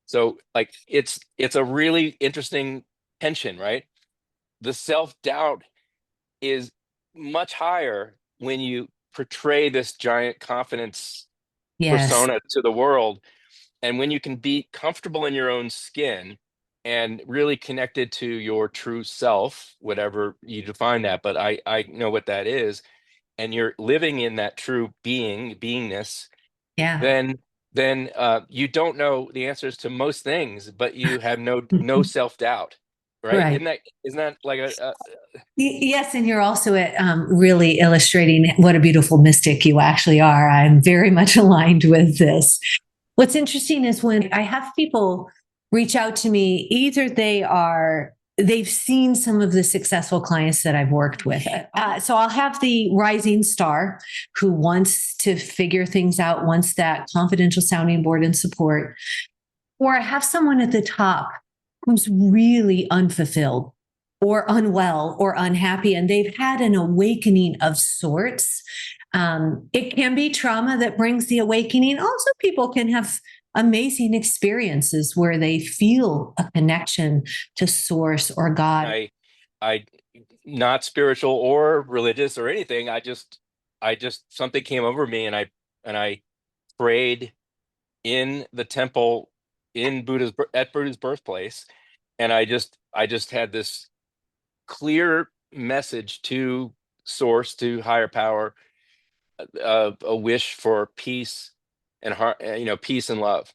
So, like, it's a really interesting tension, right? The self doubt is much higher when you portray this giant confidence Yes. persona to the world, and when you can be comfortable in your own skin and really connected to your true self, whatever you define that, but I know what that is, and you're living in that true beingness, Yeah. then you don't know the answers to most things, but you have no self-doubt, right? Right. Isn't that like Yes, and you're also at, really illustrating what a beautiful mystic you actually are. I'm very much aligned with this. What's interesting is when I have people reach out to me, either they've seen some of the successful clients that I've worked with. So I'll have the rising star who wants to figure things out, wants that confidential sounding board and support. Or I have someone at the top who's really unfulfilled or unwell or unhappy, and they've had an awakening of sorts. It can be trauma that brings the awakening. Also, people can have amazing experiences where they feel a connection to source or God. I not spiritual or religious or anything. I just something came over me, and I prayed in the temple at Buddha's birthplace, and I just had this clear message to source, to higher power, a wish for peace and heart, peace and love.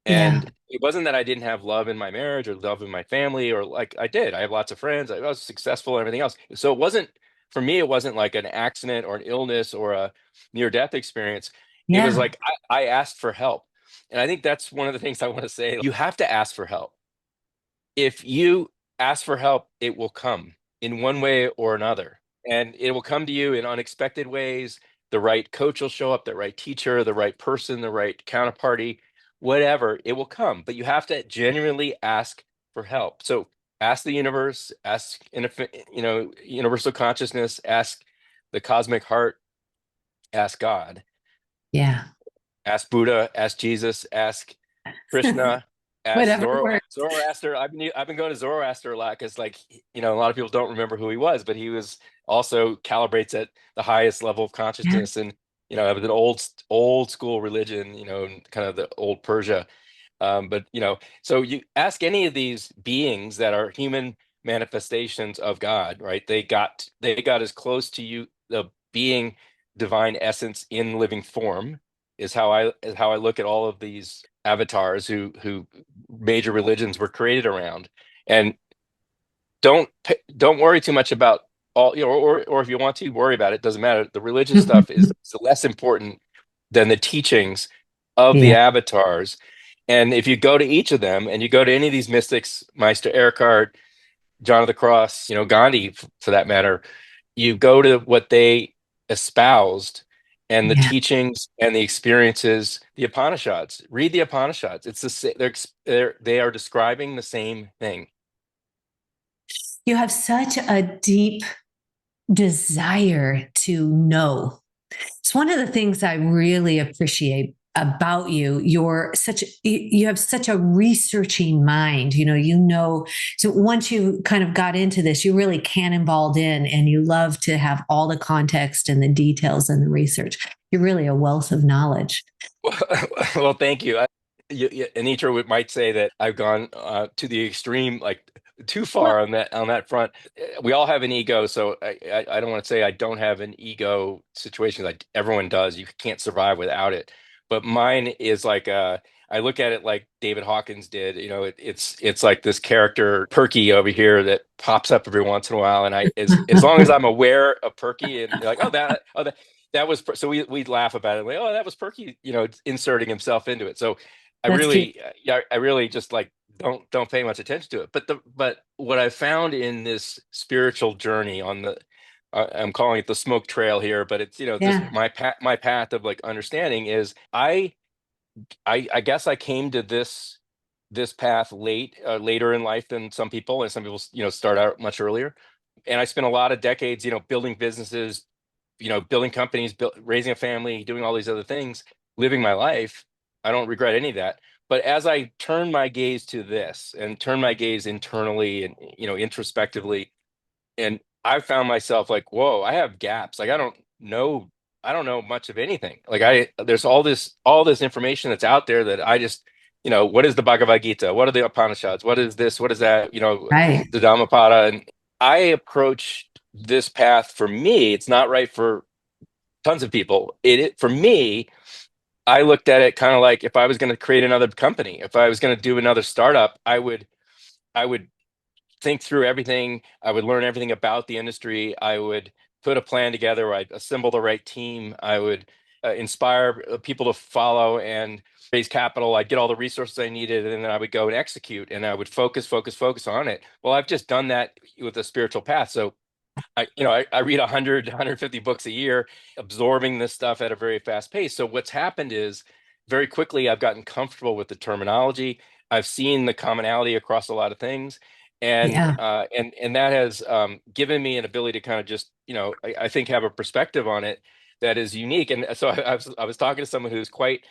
Yeah. And it wasn't that I didn't have love in my marriage or love in my family, or like I did. I have lots of friends. I was successful and everything else. So it wasn't, for me, it wasn't like an accident or an illness or a near death experience. It was Yeah. like I asked for help. And I think that's one of the things I want to say. You have to ask for help. If you ask for help, it will come in one way or another. and it will come to you in unexpected ways. The right coach will show up, the right teacher, the right person, the right counterparty, whatever, it will come. But you have to genuinely ask for help. So ask the universe, ask universal consciousness, ask the cosmic heart, ask God, Yeah. ask Buddha, ask Jesus, ask Krishna, ask Whatever works. Zoroaster. I've been going to Zoroaster a lot because, like, a lot of people don't remember who he was, but he was also calibrates at the highest level of Yeah. consciousness, and it was an old school religion, kind of the old Persia. But so you ask any of these beings that are human manifestations of God, right? They got as close to you, the being divine essence in living form, is how I look at all of these avatars who major religions were created around. And don't worry too much about all, or if you want to worry about it, doesn't matter. The religious stuff is less important than the teachings of the Yeah. avatars. And if you go to each of them, and you go to any of these mystics, Meister Eckhart, John of the Cross, Gandhi, for that matter, you go to what they espoused, and the Yeah. teachings and the experiences, the Upanishads. Read the Upanishads. It's the they are describing the same thing. You have such a deep desire to know. It's one of the things I really appreciate about you. You have such a researching mind. So once you kind of got into this, you really cannonballed in, and you love to have all the context and the details and the research. You're really a wealth of knowledge. Well, thank you. Anitra might say that I've gone to the extreme, like too Well, far on that front. We all have an ego, so I don't want to say I don't have an ego situation. Like everyone does. You can't survive without it. But mine is like I look at it like David Hawkins did. It's like this character Perky over here that pops up every once in a while, and as long as I'm aware of Perky, and like, that was so we'd laugh about it, like, oh, that was Perky, inserting himself into it. So I that's cute. really, yeah, I really just like don't pay much attention to it. But what I found in this spiritual journey on the I'm calling it the smoke trail here, but it's this Yeah. my path of like understanding is I guess I came to this path later in life than some people, and some people start out much earlier. And I spent a lot of decades building businesses, building companies, raising a family, doing all these other things, living my life. I don't regret any of that. But as I turn my gaze to this, and turn my gaze internally and introspectively, and I found myself like, whoa, I have gaps. Like I don't know much of anything. Like there's all this information that's out there that I just, what is the Bhagavad Gita? What are the Upanishads? What is this? What is that? Right. The Dhammapada. And I approach this path, for me, it's not right for tons of people. For me, I looked at it kind of like, if I was going to create another company, if I was going to do another startup, I would think through everything. I would learn everything about the industry. I would put a plan together. I'd assemble the right team. I would inspire people to follow and raise capital. I'd get all the resources I needed, and then I would go and execute. And I would focus, focus, focus on it. Well, I've just done that with a spiritual path. So I read 150 books a year, absorbing this stuff at a very fast pace. So what's happened is, very quickly I've gotten comfortable with the terminology. I've seen the commonality across a lot of things, and Yeah. that has given me an ability to kind of just I think have a perspective on it that is unique. And so I was talking to someone who's quite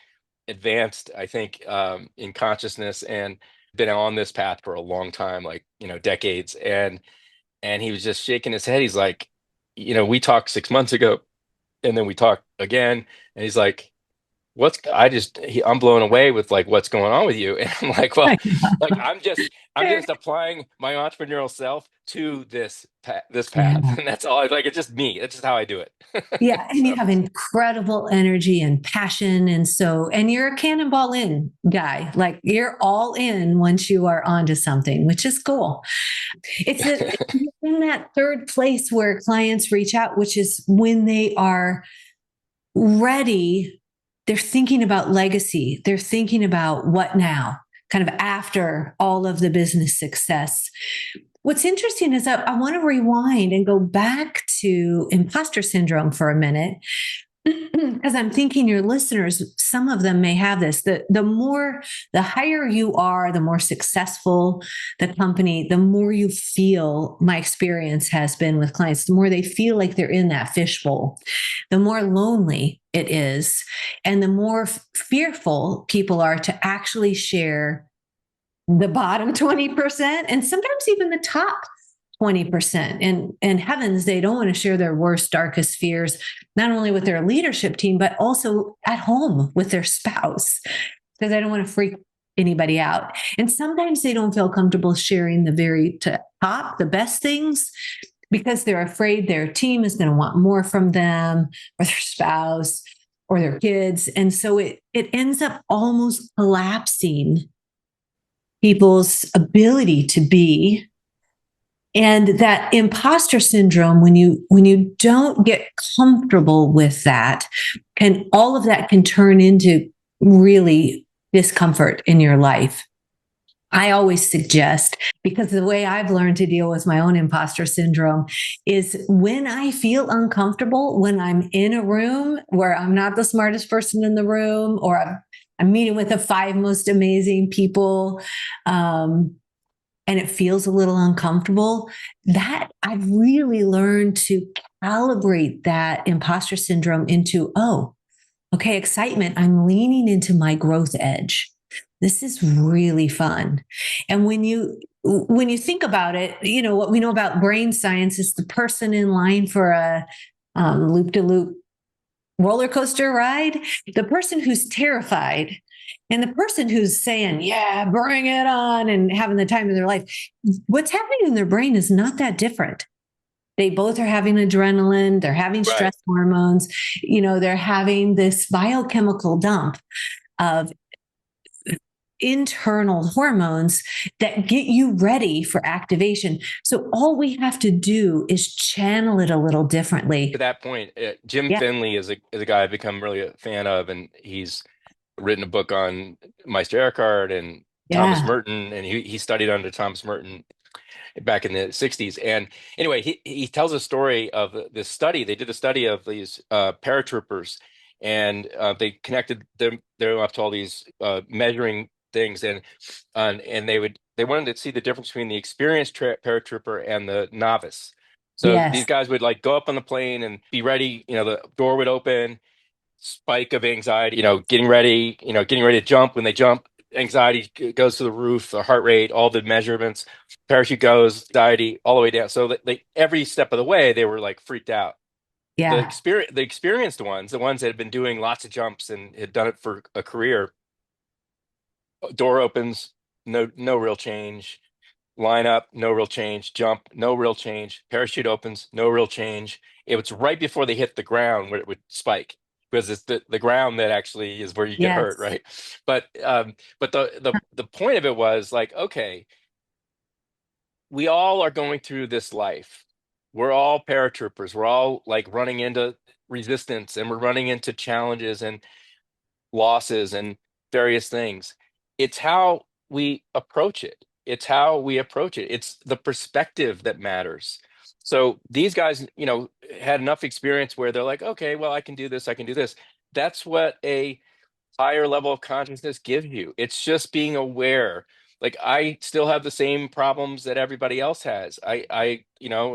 advanced, I think, in consciousness, and been on this path for a long time, like decades. And he was just shaking his head. He's like, we talked 6 months ago, and then we talked again. And he's like, I'm blown away with like what's going on with you. And I'm like, well, like I'm just applying my entrepreneurial self to this path. Yeah. And that's all. Like, it's just me. That's just how I do it. Yeah, and you So have incredible energy and passion. And you're a cannonball in guy. Like you're all in once you are onto something, which is cool. It's in that third place where clients reach out, which is when they are ready. They're thinking about legacy. They're thinking about what now, kind of after all of the business success. what's interesting is that I want to rewind and go back to imposter syndrome for a minute because I'm thinking your listeners, some of them may have this. The higher you are, the more successful the company, the more you feel, my experience has been with clients, the more they feel like they're in that fishbowl, the more lonely it is, and the more fearful people are to actually share the bottom 20% and sometimes even the top 20%. And heavens, they don't want to share their worst, darkest fears, not only with their leadership team, but also at home with their spouse, because they don't want to freak anybody out. And sometimes they don't feel comfortable sharing the very top, the best things, because they're afraid their team is going to want more from them or their spouse or their kids. And so it ends up almost collapsing people's ability to be. And that imposter syndrome, when you don't get comfortable with that, can all of that can turn into really discomfort in your life. I always suggest, because the way I've learned to deal with my own imposter syndrome is when I feel uncomfortable, when I'm in a room where I'm not the smartest person in the room, or I'm meeting with the five most amazing people, and it feels a little uncomfortable, that I've really learned to calibrate that imposter syndrome into, oh, okay, excitement. I'm leaning into my growth edge. This is really fun. And when you think about it, what we know about brain science is the person in line for a loop de loop roller coaster ride, the person who's terrified and the person who's saying, yeah, bring it on, and having the time of their life, what's happening in their brain is not that different. They both are having adrenaline, they're having Right. stress hormones, they're having this biochemical dump of internal hormones that get you ready for activation. So all we have to do is channel it a little differently. To that point, Jim Yeah. Finley is a guy I've become really a fan of, and he's written a book on Meister Eckhart and Thomas Yeah. Merton, and he studied under Thomas Merton back in the 60s. And anyway, he tells a story of this study. They did a study of these paratroopers, and they connected them up to all these measuring things, and they wanted to see the difference between the experienced paratrooper and the novice. So these Yes. guys would like go up on the plane and be ready. The door would open, spike of anxiety, getting ready to jump. When they jump, anxiety goes to the roof, the heart rate, all the measurements, parachute goes, anxiety all the way down. So they every step of the way, they were like freaked out. Yeah. The experienced ones, the ones that had been doing lots of jumps and had done it for a career, door opens, no real change. Line up, no real change. Jump, no real change. Parachute opens, no real change. It was right before they hit the ground where it would spike, because it's the ground that actually is where you get hurt, Yes. right? But the point of it was like, okay, we all are going through this life. We're all paratroopers. We're all like running into resistance, and we're running into challenges and losses and various things. It's how we approach it. It's how we approach it. It's the perspective that matters. So these guys, had enough experience where they're like, okay, well, I can do this. I can do this. That's what a higher level of consciousness gives you. It's just being aware. Like, I still have the same problems that everybody else has. I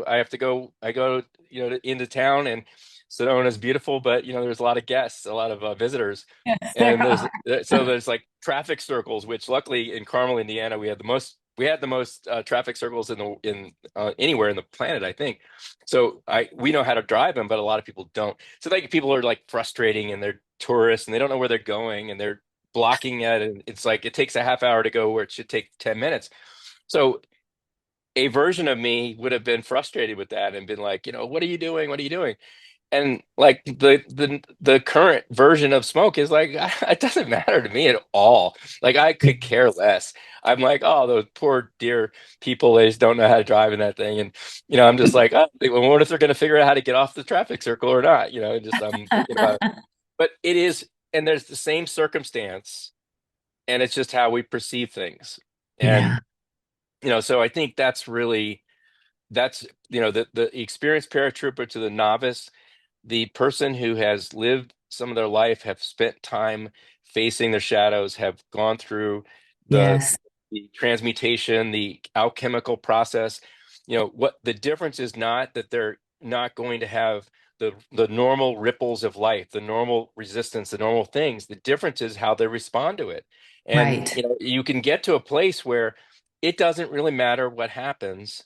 have to go. I go, into town, and Sedona is beautiful, but there's a lot of guests, a lot of visitors, Yes, there and are. there's like traffic circles. Which luckily in Carmel, Indiana, we had the most. We had the most traffic circles in anywhere in the planet, I think. So we know how to drive them, but a lot of people don't. So like people are like frustrating, and they're tourists, and they don't know where they're going, and they're blocking it, and it's like it takes a half hour to go where it should take 10 minutes. So a version of me would have been frustrated with that and been like, what are you doing, what are you doing? And like the current version of Smoke is like, it doesn't matter to me at all. Like, I could care less. I'm like, oh, those poor dear people, they just don't know how to drive in that thing. And I'm just like, oh, well, what if they're going to figure out how to get off the traffic circle or not? Just I'm thinking about it. But it is, and there's the same circumstance, and it's just how we perceive things. And Yeah. So I think that's the experienced paratrooper to the novice, the person who has lived some of their life, have spent time facing their shadows, have gone through the Yes. the transmutation, the alchemical process. What the difference is, not that they're not going to have the normal ripples of life, the normal resistance, the normal things. The difference is how they respond to it. And Right. you can get to a place where it doesn't really matter what happens.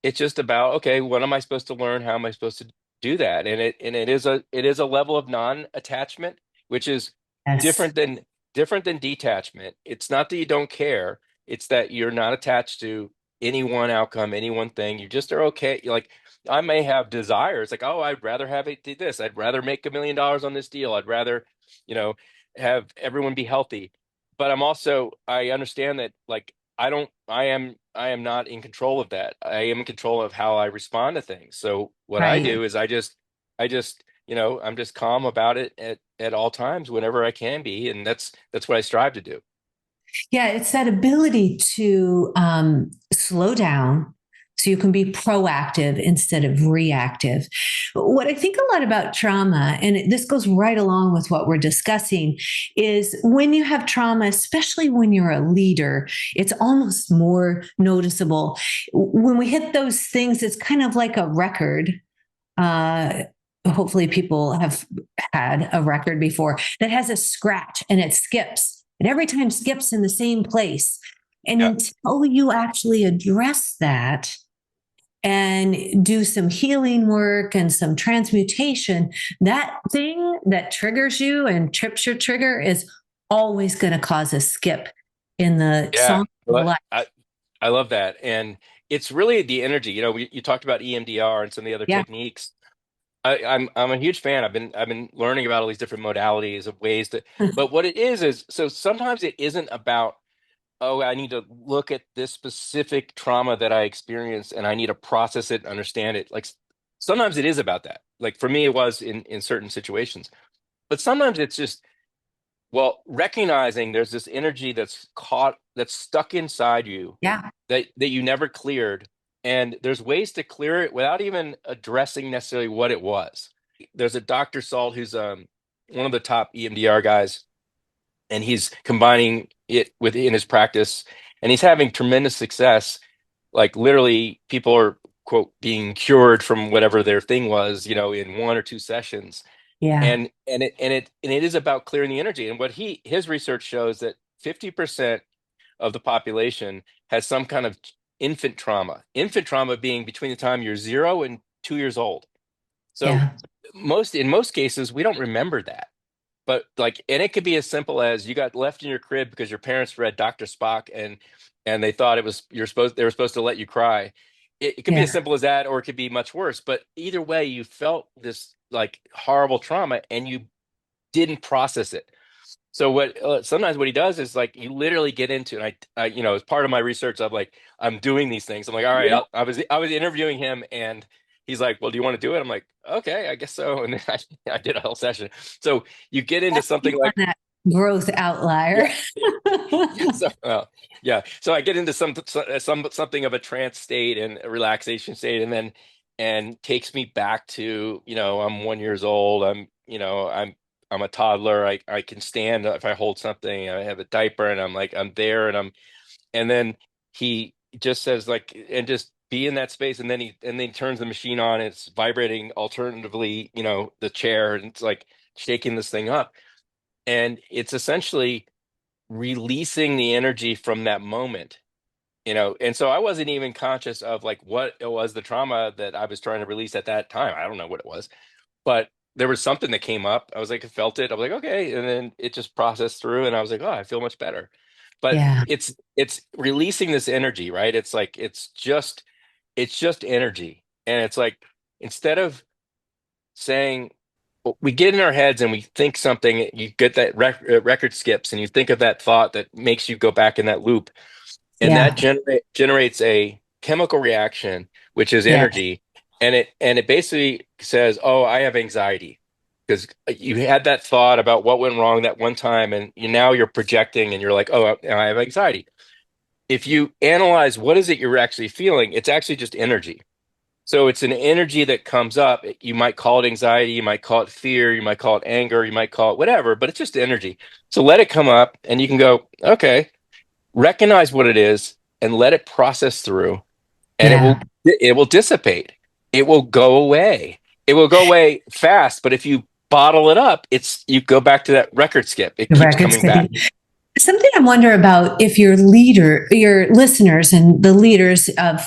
It's just about, okay, what am I supposed to learn? How am I supposed to do that? And it is a level of non-attachment, which is Yes. different than different than detachment. It's not that you don't care, it's that you're not attached to any one outcome, any one thing. You just are okay. You're like, I may have desires like, oh, I'd rather have it do this, I'd rather make $1 million on this deal, I'd rather, you know, have everyone be healthy. But I understand that, like, I am not in control of that. I am in control of how I respond to things. So what I Right. do is I'm just calm about it at all times whenever I can be, and that's what I strive to do. Yeah, it's that ability to slow down so you can be proactive instead of reactive. What I think a lot about trauma, and this goes right along with what we're discussing, is when you have trauma, especially when you're a leader, it's almost more noticeable. When we hit those things, it's kind of like a record. Uh, Hopefully people have had a record before that has a scratch and it skips. And every time skips in the same place. And Yeah. until you actually address that and do some healing work and some transmutation, that thing that triggers you and trips your trigger is always going to cause a skip in the Yeah. song of Well, life. I love that. And it's really the energy. You talked about EMDR and some of the other Yeah. techniques. I'm a huge fan. I've been learning about all these different modalities of ways to, but what it is so sometimes it isn't about, oh, I need to look at this specific trauma that I experienced and I need to process it and understand it. Like, sometimes it is about that. Like, for me, it was in certain situations. But sometimes it's just, well, recognizing there's this energy that's stuck inside you, Yeah. that you never cleared. And there's ways to clear it without even addressing necessarily what it was. There's a Dr. Salt who's one of the top EMDR guys, and he's combining it within his practice, and he's having tremendous success. Like, literally, people are, quote, being cured from whatever their thing was, in 1 or 2 sessions. Yeah. And it is about clearing the energy. And his research shows that 50% of the population has some kind of infant trauma being between the time you're 0 and 2 years old. So Yeah. in most cases, we don't remember that. But, like, and it could be as simple as you got left in your crib because your parents read Dr. Spock, and they thought they were supposed to let you cry. It could be as Yeah. simple as that, or it could be much worse. But either way, you felt this, like, horrible trauma and you didn't process it. So sometimes what he does is, like, you literally get into, and as part of my research of, like, I'm doing these things. I'm like, all right, Yeah. I was interviewing him, and he's like, well, do you want to do it? I'm like, okay, I guess so. And then I did a whole session. So you get into something On like, that growth outlier. yeah, yeah, so I get into something of a trance state and a relaxation state, and takes me back to, I'm 1 years old. I'm a toddler. I can stand if I hold something. I have a diaper, and I'm there, and then he just says, like, and just be in that space, and then he turns the machine on, and it's vibrating alternatively, the chair, and it's like shaking this thing up, and it's essentially releasing the energy from that moment. And so I wasn't even conscious of, like, what it was, the trauma that I was trying to release at that time. I don't know what it was, but there was something that came up. I was like, I felt it. I was like, okay. And then it just processed through, and I was like, oh, I feel much better. But Yeah. it's releasing this energy, right? It's like, it's just energy. And it's like, instead of saying, we get in our heads and we think something, you get that record skips, and you think of that thought that makes you go back in that loop, and that Yeah. generates a chemical reaction, which is Yeah. energy. And it basically says, oh, I have anxiety, because you had that thought about what went wrong that one time, and now you're projecting, and you're like, oh, I have anxiety. if you analyze what is it you're actually feeling, it's actually just energy. So it's an energy that comes up. You might call it anxiety, you might call it fear, you might call it anger, you might call it whatever, but it's just energy. So let it come up and you can go, okay, recognize what it is and let it process through, and Yeah. it will dissipate. It will go away. It will go away fast, but if you bottle it up, it's you go back to that record skip. It The keeps record coming back. skipping. Something I wonder about if your listeners and the leaders of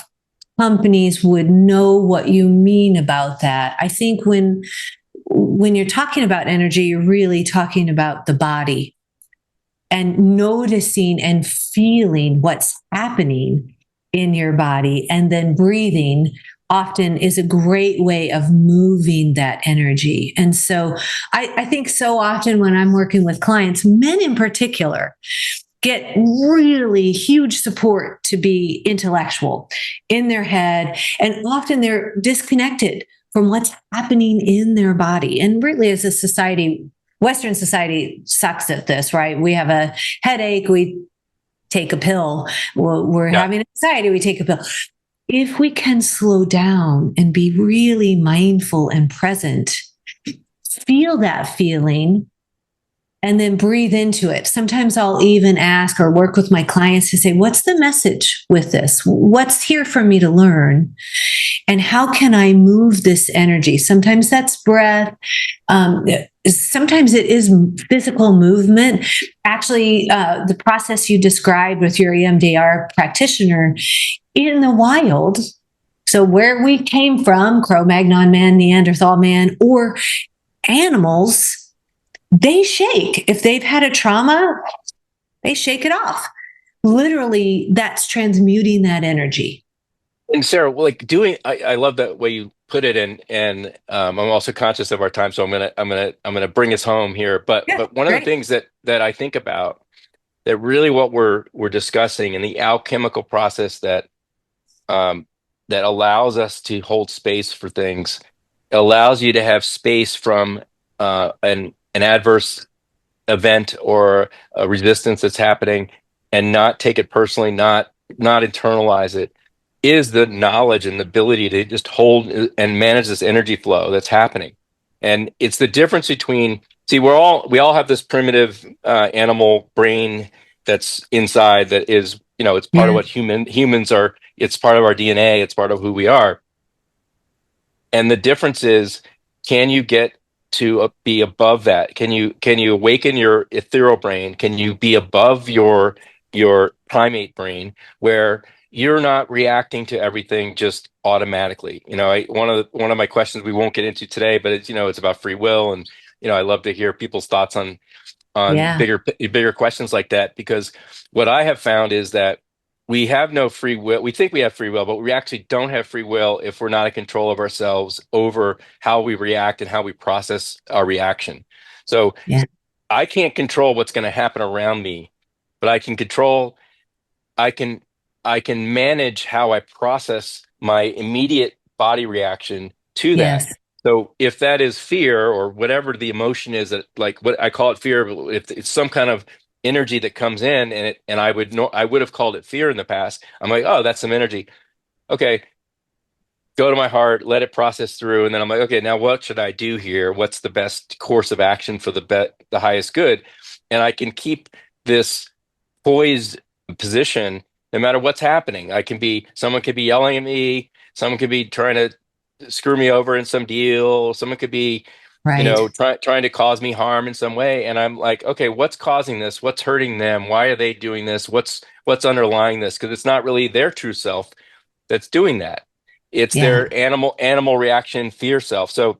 companies would know what you mean about that. I think when you're talking about energy, you're really talking about the body and noticing and feeling what's happening in your body, and then breathing often is a great way of moving that energy. And so I think so often when I'm working with clients, men in particular, get really huge support to be intellectual in their head, and often they're disconnected from what's happening in their body. And really, as a society, Western society sucks at this, right? We have a headache, we take a pill. We're Yeah. having anxiety, we take a pill. If we can slow down and be really mindful and present, feel that feeling, and then breathe into it. Sometimes I'll even ask or work with my clients to say, what's the message with this? What's here for me to learn? And how can I move this energy? Sometimes that's breath. Sometimes it is physical movement. Actually, the process you described with your EMDR practitioner in the wild. So where we came from, Cro-Magnon man, Neanderthal man, or animals, they shake. If they've had a trauma, they shake it off. Literally, that's transmuting that energy. And Sarah, well, like I love that way you put it, and I'm also conscious of our time, so I'm gonna bring us home here. Yeah, But one of the great. things that I think about, that really what we're discussing, and the alchemical process um, that allows us to hold space for things, allows you to have space from an adverse event or a resistance that's happening, and not take it personally, not internalize it, is the knowledge and the ability to just hold and manage this energy flow that's happening. And it's the difference between, see, we all have this primitive animal brain that's inside, that is, it's part of Yeah, what humans are. It's part of our DNA, it's part of who we are. And the difference is, can you get to be above that? Can you awaken your ethereal brain? Can you be above your primate brain, where you're not reacting to everything just automatically? One of my questions, we won't get into today, but it's about free will, and I love to hear people's thoughts on yeah, bigger questions like that, because what I have found is that we have no free will. We think we have free will, but we actually don't have free will if we're not in control of ourselves over how we react and how we process our reaction. So yeah, I can't control what's going to happen around me, but I can I can manage how I process my immediate body reaction to that. yes, So if that is fear, or whatever the emotion is, that, like, what I call it fear, but if it's some kind of energy that comes in, and I would have called it fear in the past. I'm like, oh, that's some energy. Okay, go to my heart, let it process through, and then I'm like, okay, now what should I do here? What's the best course of action for the highest good? And I can keep this poised position no matter what's happening. Someone could be yelling at me, someone could be trying to screw me over in some deal, someone could be, right. trying to cause me harm in some way. And I'm like, okay, what's causing this? What's hurting them? Why are they doing this? What's underlying this? Because it's not really their true self that's doing that. It's Yeah, their animal reaction, fear self. So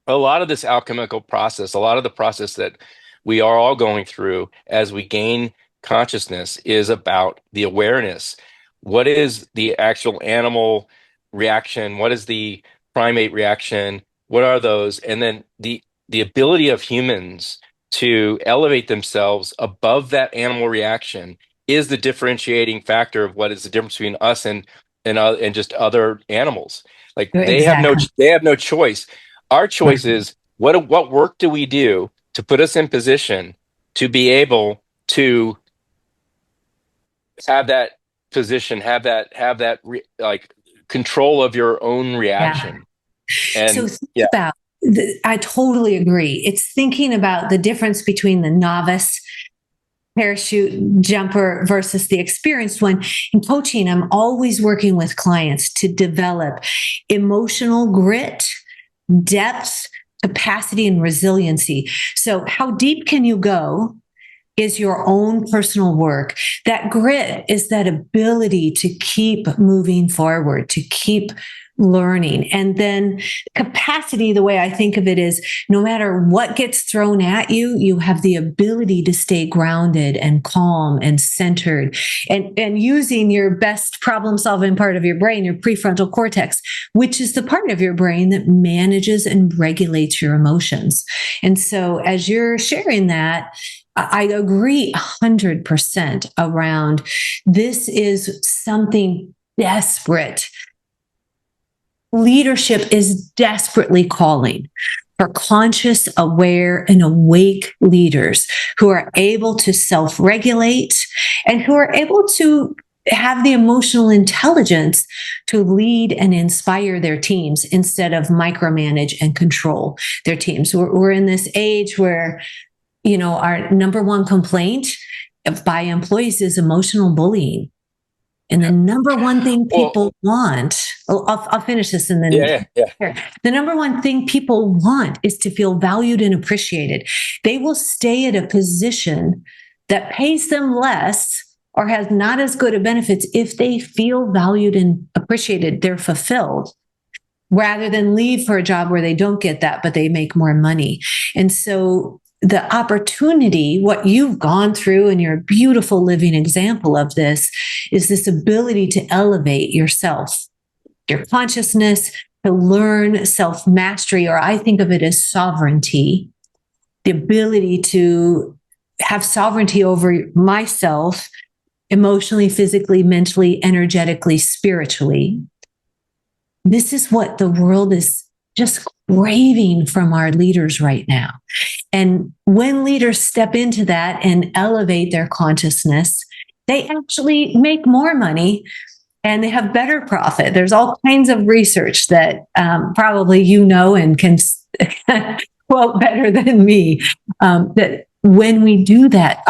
a lot of this alchemical process, a lot of the process that we are all going through as we gain consciousness, is about the awareness. What is the actual animal reaction? What is the primate reaction? What are those? And then the ability of humans to elevate themselves above that animal reaction is the differentiating factor of what is the difference between us and just other animals. Like, exactly. they have no choice. Our choice is, what work do we do to put us in position to be able to have that position, like control of your own Yeah. reaction. So And think yeah, about, I totally agree. It's thinking about the difference between the novice parachute jumper versus the experienced one. In coaching, I'm always working with clients to develop emotional grit, depth, capacity, and resiliency. So, how deep can you go? Is your own personal work. That grit is that ability to keep moving forward, to keep learning. And then capacity, the way I think of it is no matter what gets thrown at you, you have the ability to stay grounded and calm and centered and using your best problem solving part of your brain, your prefrontal cortex, which is the part of your brain that manages and regulates your emotions. And so as you're sharing that, I agree 100% around this is something desperate. Leadership is desperately calling for conscious, aware, and awake leaders who are able to self regulate and who are able to have the emotional intelligence to lead and inspire their teams instead of micromanage and control their teams. We're in this age where our number one complaint by employees is emotional bullying. And the number one thing people want, I'll finish this and then. yeah. The number one thing people want is to feel valued and appreciated. They will stay at a position that pays them less or has not as good of benefits if they feel valued and appreciated, they're fulfilled, rather than leave for a job where they don't get that, but they make more money. And so the opportunity, what you've gone through, and you're a beautiful living example of this, is this ability to elevate yourself, your consciousness, to learn self mastery, or I think of it as sovereignty, the ability to have sovereignty over myself emotionally, physically, mentally, energetically, spiritually. This is what the world is just craving from our leaders right now. And when leaders step into that and elevate their consciousness, they actually make more money and they have better profit. There's all kinds of research that probably and can quote better than me, that when we do that,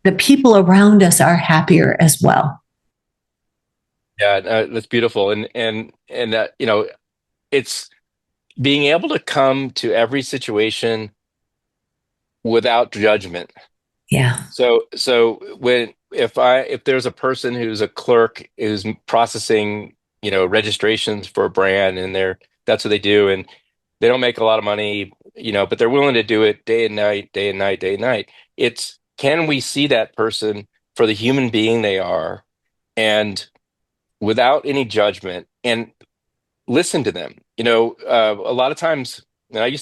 the people around us are happier as well. Yeah, that's beautiful. And it's being able to come to every situation without judgment. Yeah. So if there's a person who's a clerk who's processing, registrations for a brand, and that's what they do, and they don't make a lot of money, but they're willing to do it day and night, day and night, day and night. It's, can we see that person for the human being they are, and without any judgment, and listen to them. A lot of times, and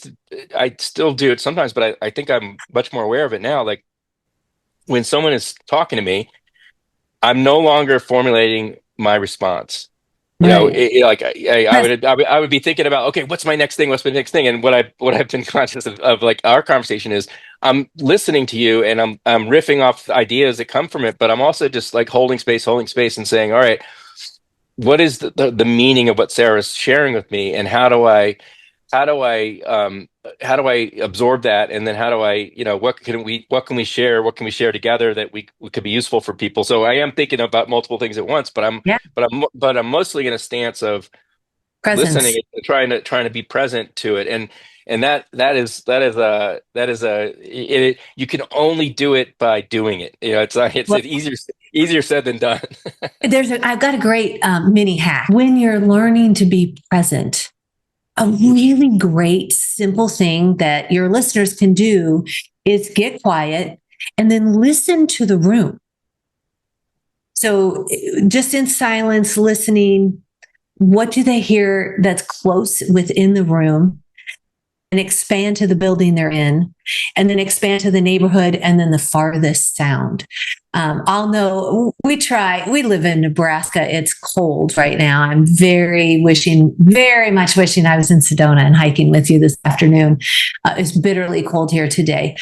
I still do it sometimes, but I think I'm much more aware of it now. Like when someone is talking to me, I'm no longer formulating my response. Right. Like I would be thinking about, okay, what's my next thing? What's my next thing? And what I've been conscious of like our conversation is, I'm listening to you and I'm riffing off ideas that come from it, but I'm also just like holding space, and saying, all right, what is the meaning of what Sarah's sharing with me, and how do I how do I absorb that, and then how do I, what can we share together that we could be useful for people. So I am thinking about multiple things at once, but Yeah. I'm mostly in a stance of Presence. listening and trying to be present to it. And that is you can only do it by doing it. It's Well, easier said than done. I've got a great mini hack. When you're learning to be present, a really great, simple thing that your listeners can do is get quiet and then listen to the room. So just in silence, listening, what do they hear that's close within the room? And expand to the building they're in, and then expand to the neighborhood, and then the farthest sound. I'll know we live in Nebraska. It's cold right now. I'm very much wishing I was in Sedona and hiking with you this afternoon. It's bitterly cold here today.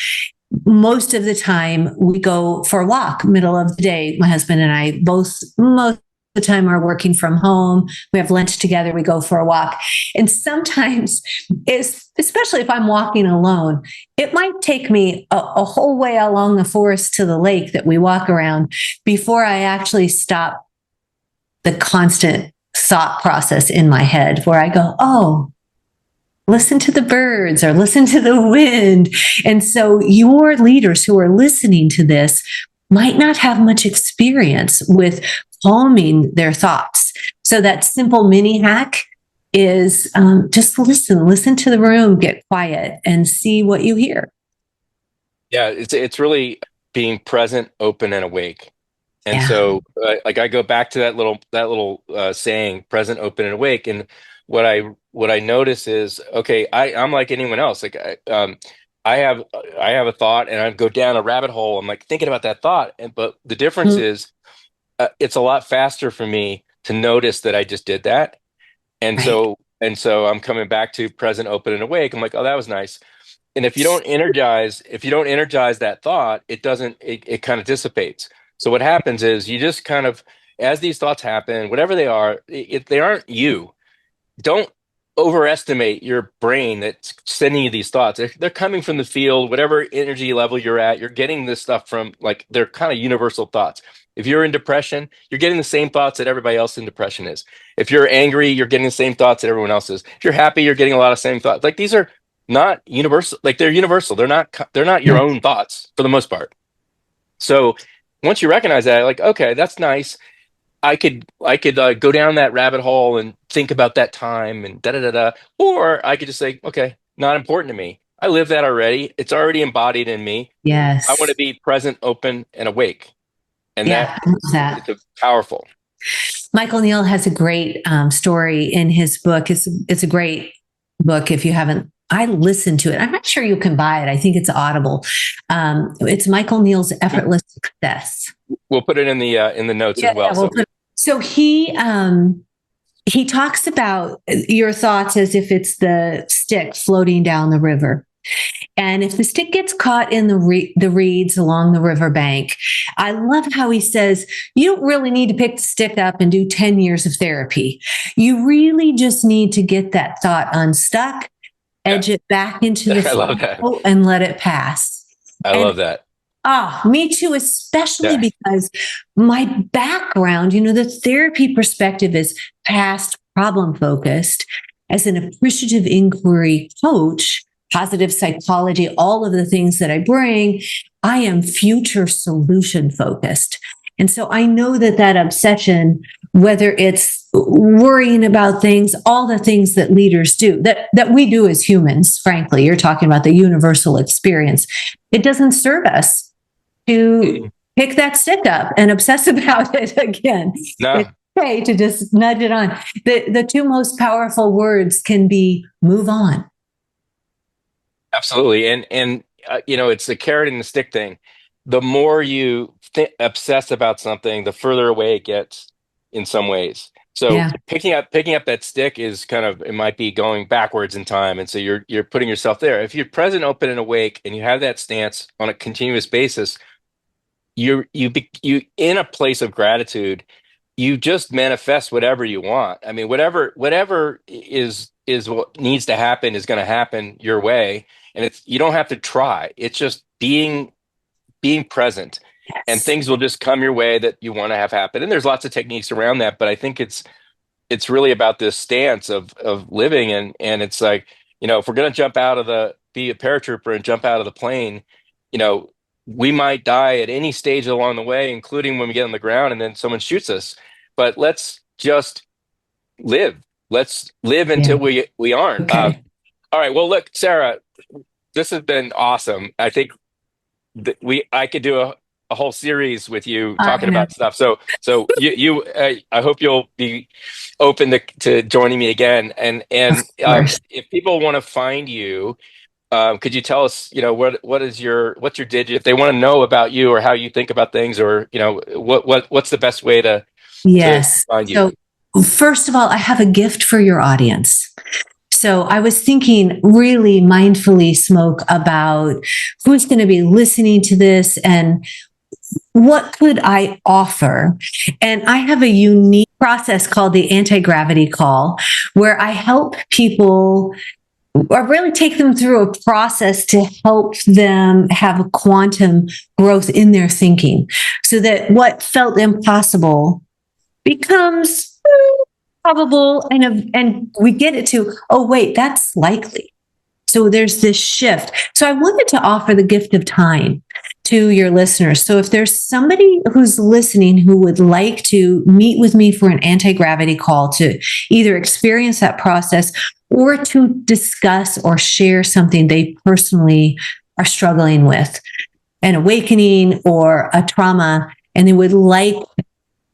most of the time we go for a walk middle of the day. My husband and I both most of the time are working from home. We have lunch together, we go for a walk. And sometimes, especially if I'm walking alone, it might take me a whole way along the forest to the lake that we walk around before I actually stop the constant thought process in my head where I go, oh, listen to the birds or listen to the wind. And so your leaders who are listening to this might not have much experience with calming their thoughts. So that simple mini hack is just listen to the room, get quiet, and see what you hear. Yeah, it's really being present, open, and awake. And Yeah. so, like I go back to that little saying, present, open, and awake. And what I notice is, okay, I'm like anyone else. Like I have I have a thought, and I go down a rabbit hole. I'm like thinking about that thought, and but the difference Mm, is, it's a lot faster for me to notice that I just did that. And right. so I'm coming back to present, open, and awake. I'm like, oh, that was nice. And if you don't energize that thought, it kind of dissipates. So what happens is you just kind of, as these thoughts happen, whatever they are, they aren't you. Don't overestimate your brain that's sending you these thoughts. They're coming from the field, whatever energy level you're at, you're getting this stuff from, like, they're kind of universal thoughts. If you're in depression, you're getting the same thoughts that everybody else in depression is. If you're angry, you're getting the same thoughts that everyone else is. If you're happy, you're getting a lot of same thoughts. Like, these are not universal. Like, they're universal. They're not your Yeah. own thoughts for the most part. So once you recognize that, like, okay, that's nice. I could go down that rabbit hole and think about that time and da da da da, or I could just say, okay, not important to me. I live that already. It's already embodied in me. I want to Yes. be present, open, and awake, and Yeah, I love that. it's a powerful. Michael Neal has a great story in his book. It's a great book if you haven't. I listened to it. I'm not sure you can buy it. I think it's Audible. It's Michael Neal's Effortless Success. We'll put it in the notes as Yeah, well. we'll So put. So he talks about your thoughts as if it's the stick floating down the river. And if the stick gets caught in the reeds along the riverbank, I love how he says, you don't really need to pick the stick up and do 10 years of therapy. You really just need to get that thought unstuck, yeah, edge it back into the I love that. flow, and let it pass. I And love that. me too, especially Yeah, because my background, the therapy perspective is past problem focused. As an appreciative inquiry coach, positive psychology, all of the things that I bring, I am future solution focused. And so I know that obsession, whether it's worrying about things, all the things that leaders do, that we do as humans, frankly, you're talking about the universal experience, it doesn't serve us to mm, pick that stick up and obsess about it again. no, It's okay to just nudge it on. The two most powerful words can be move on. absolutely. And it's the carrot and the stick thing. The more you obsess about something, the further away it gets in some ways. So Yeah. picking up that stick is kind of, it might be going backwards in time, and so you're putting yourself there. If you're present, open, and awake, and you have that stance on a continuous basis, you in a place of gratitude, you just manifest whatever you want. I mean, whatever is what needs to happen is going to happen your way, and it's, you don't have to try. It's just being present, and Yes. things will just come your way that you want to have happen. And there's lots of techniques around that, but I think it's really about this stance of living. And it's like, if we're going to be a paratrooper and jump out of the plane, you know we might die at any stage along the way, including when we get on the ground and then someone shoots us. But let's just live. Let's live Yeah. until we aren't. Okay. All right, well, look, Sarah, this has been awesome. I think I could do a whole series with you I talking know. about stuff. So I hope you'll be open to joining me again. Of And course. if people want to find you, could you tell us, what's your digit? If they want to know about you or how you think about things, or what's the best way to Yes. find you? So, first of all, I have a gift for your audience. So I was thinking really mindfully, Smoke, about who's going to be listening to this and what could I offer? And I have a unique process called the anti-gravity call, where I help people or really take them through a process to help them have a quantum growth in their thinking so that what felt impossible becomes probable, and we get it to, oh wait, that's likely. So there's this shift. So I wanted to offer the gift of time to your listeners. So if there's somebody who's listening who would like to meet with me for an anti-gravity call to either experience that process or to discuss or share something they personally are struggling with, an awakening or a trauma, and they would like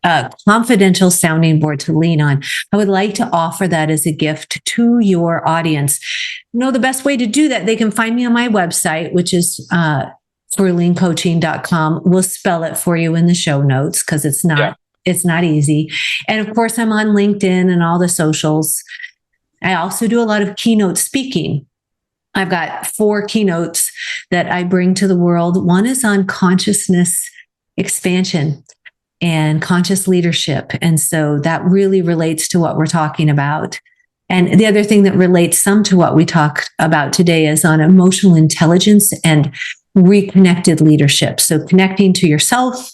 a confidential sounding board to lean on, I would like to offer that as a gift to your audience. You know, the best way to do that, they can find me on my website, which is fruehlingcoaching.com. We'll spell it for you in the show notes because it's not easy. And of course, I'm on LinkedIn and all the socials. I also do a lot of keynote speaking. I've got 4 keynotes that I bring to the world. One is on consciousness expansion and conscious leadership. And so that really relates to what we're talking about. And the other thing that relates some to what we talked about today is on emotional intelligence and reconnected leadership. So connecting to yourself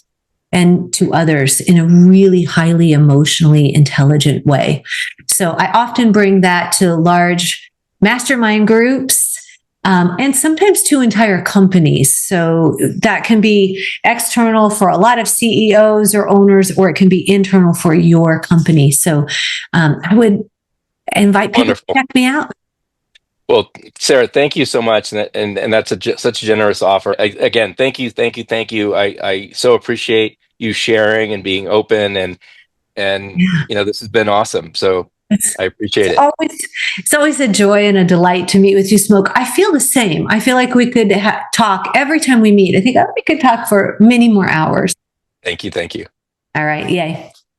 and to others in a really highly emotionally intelligent way. So I often bring that to large mastermind groups, and sometimes to entire companies. So that can be external for a lot of CEOs or owners, or it can be internal for your company. So I would invite people Wonderful. to check me out. Well, Sarah, thank you so much, and that's such a generous offer. Again, thank you. I so appreciate you sharing and being open, and Yeah. this has been awesome. So It's, I appreciate it's it. always it's always a joy and a delight to meet with you, Smoke. I feel the same. I feel like we could talk every time we meet. I think we could talk for many more hours. Thank you. All right. Yay.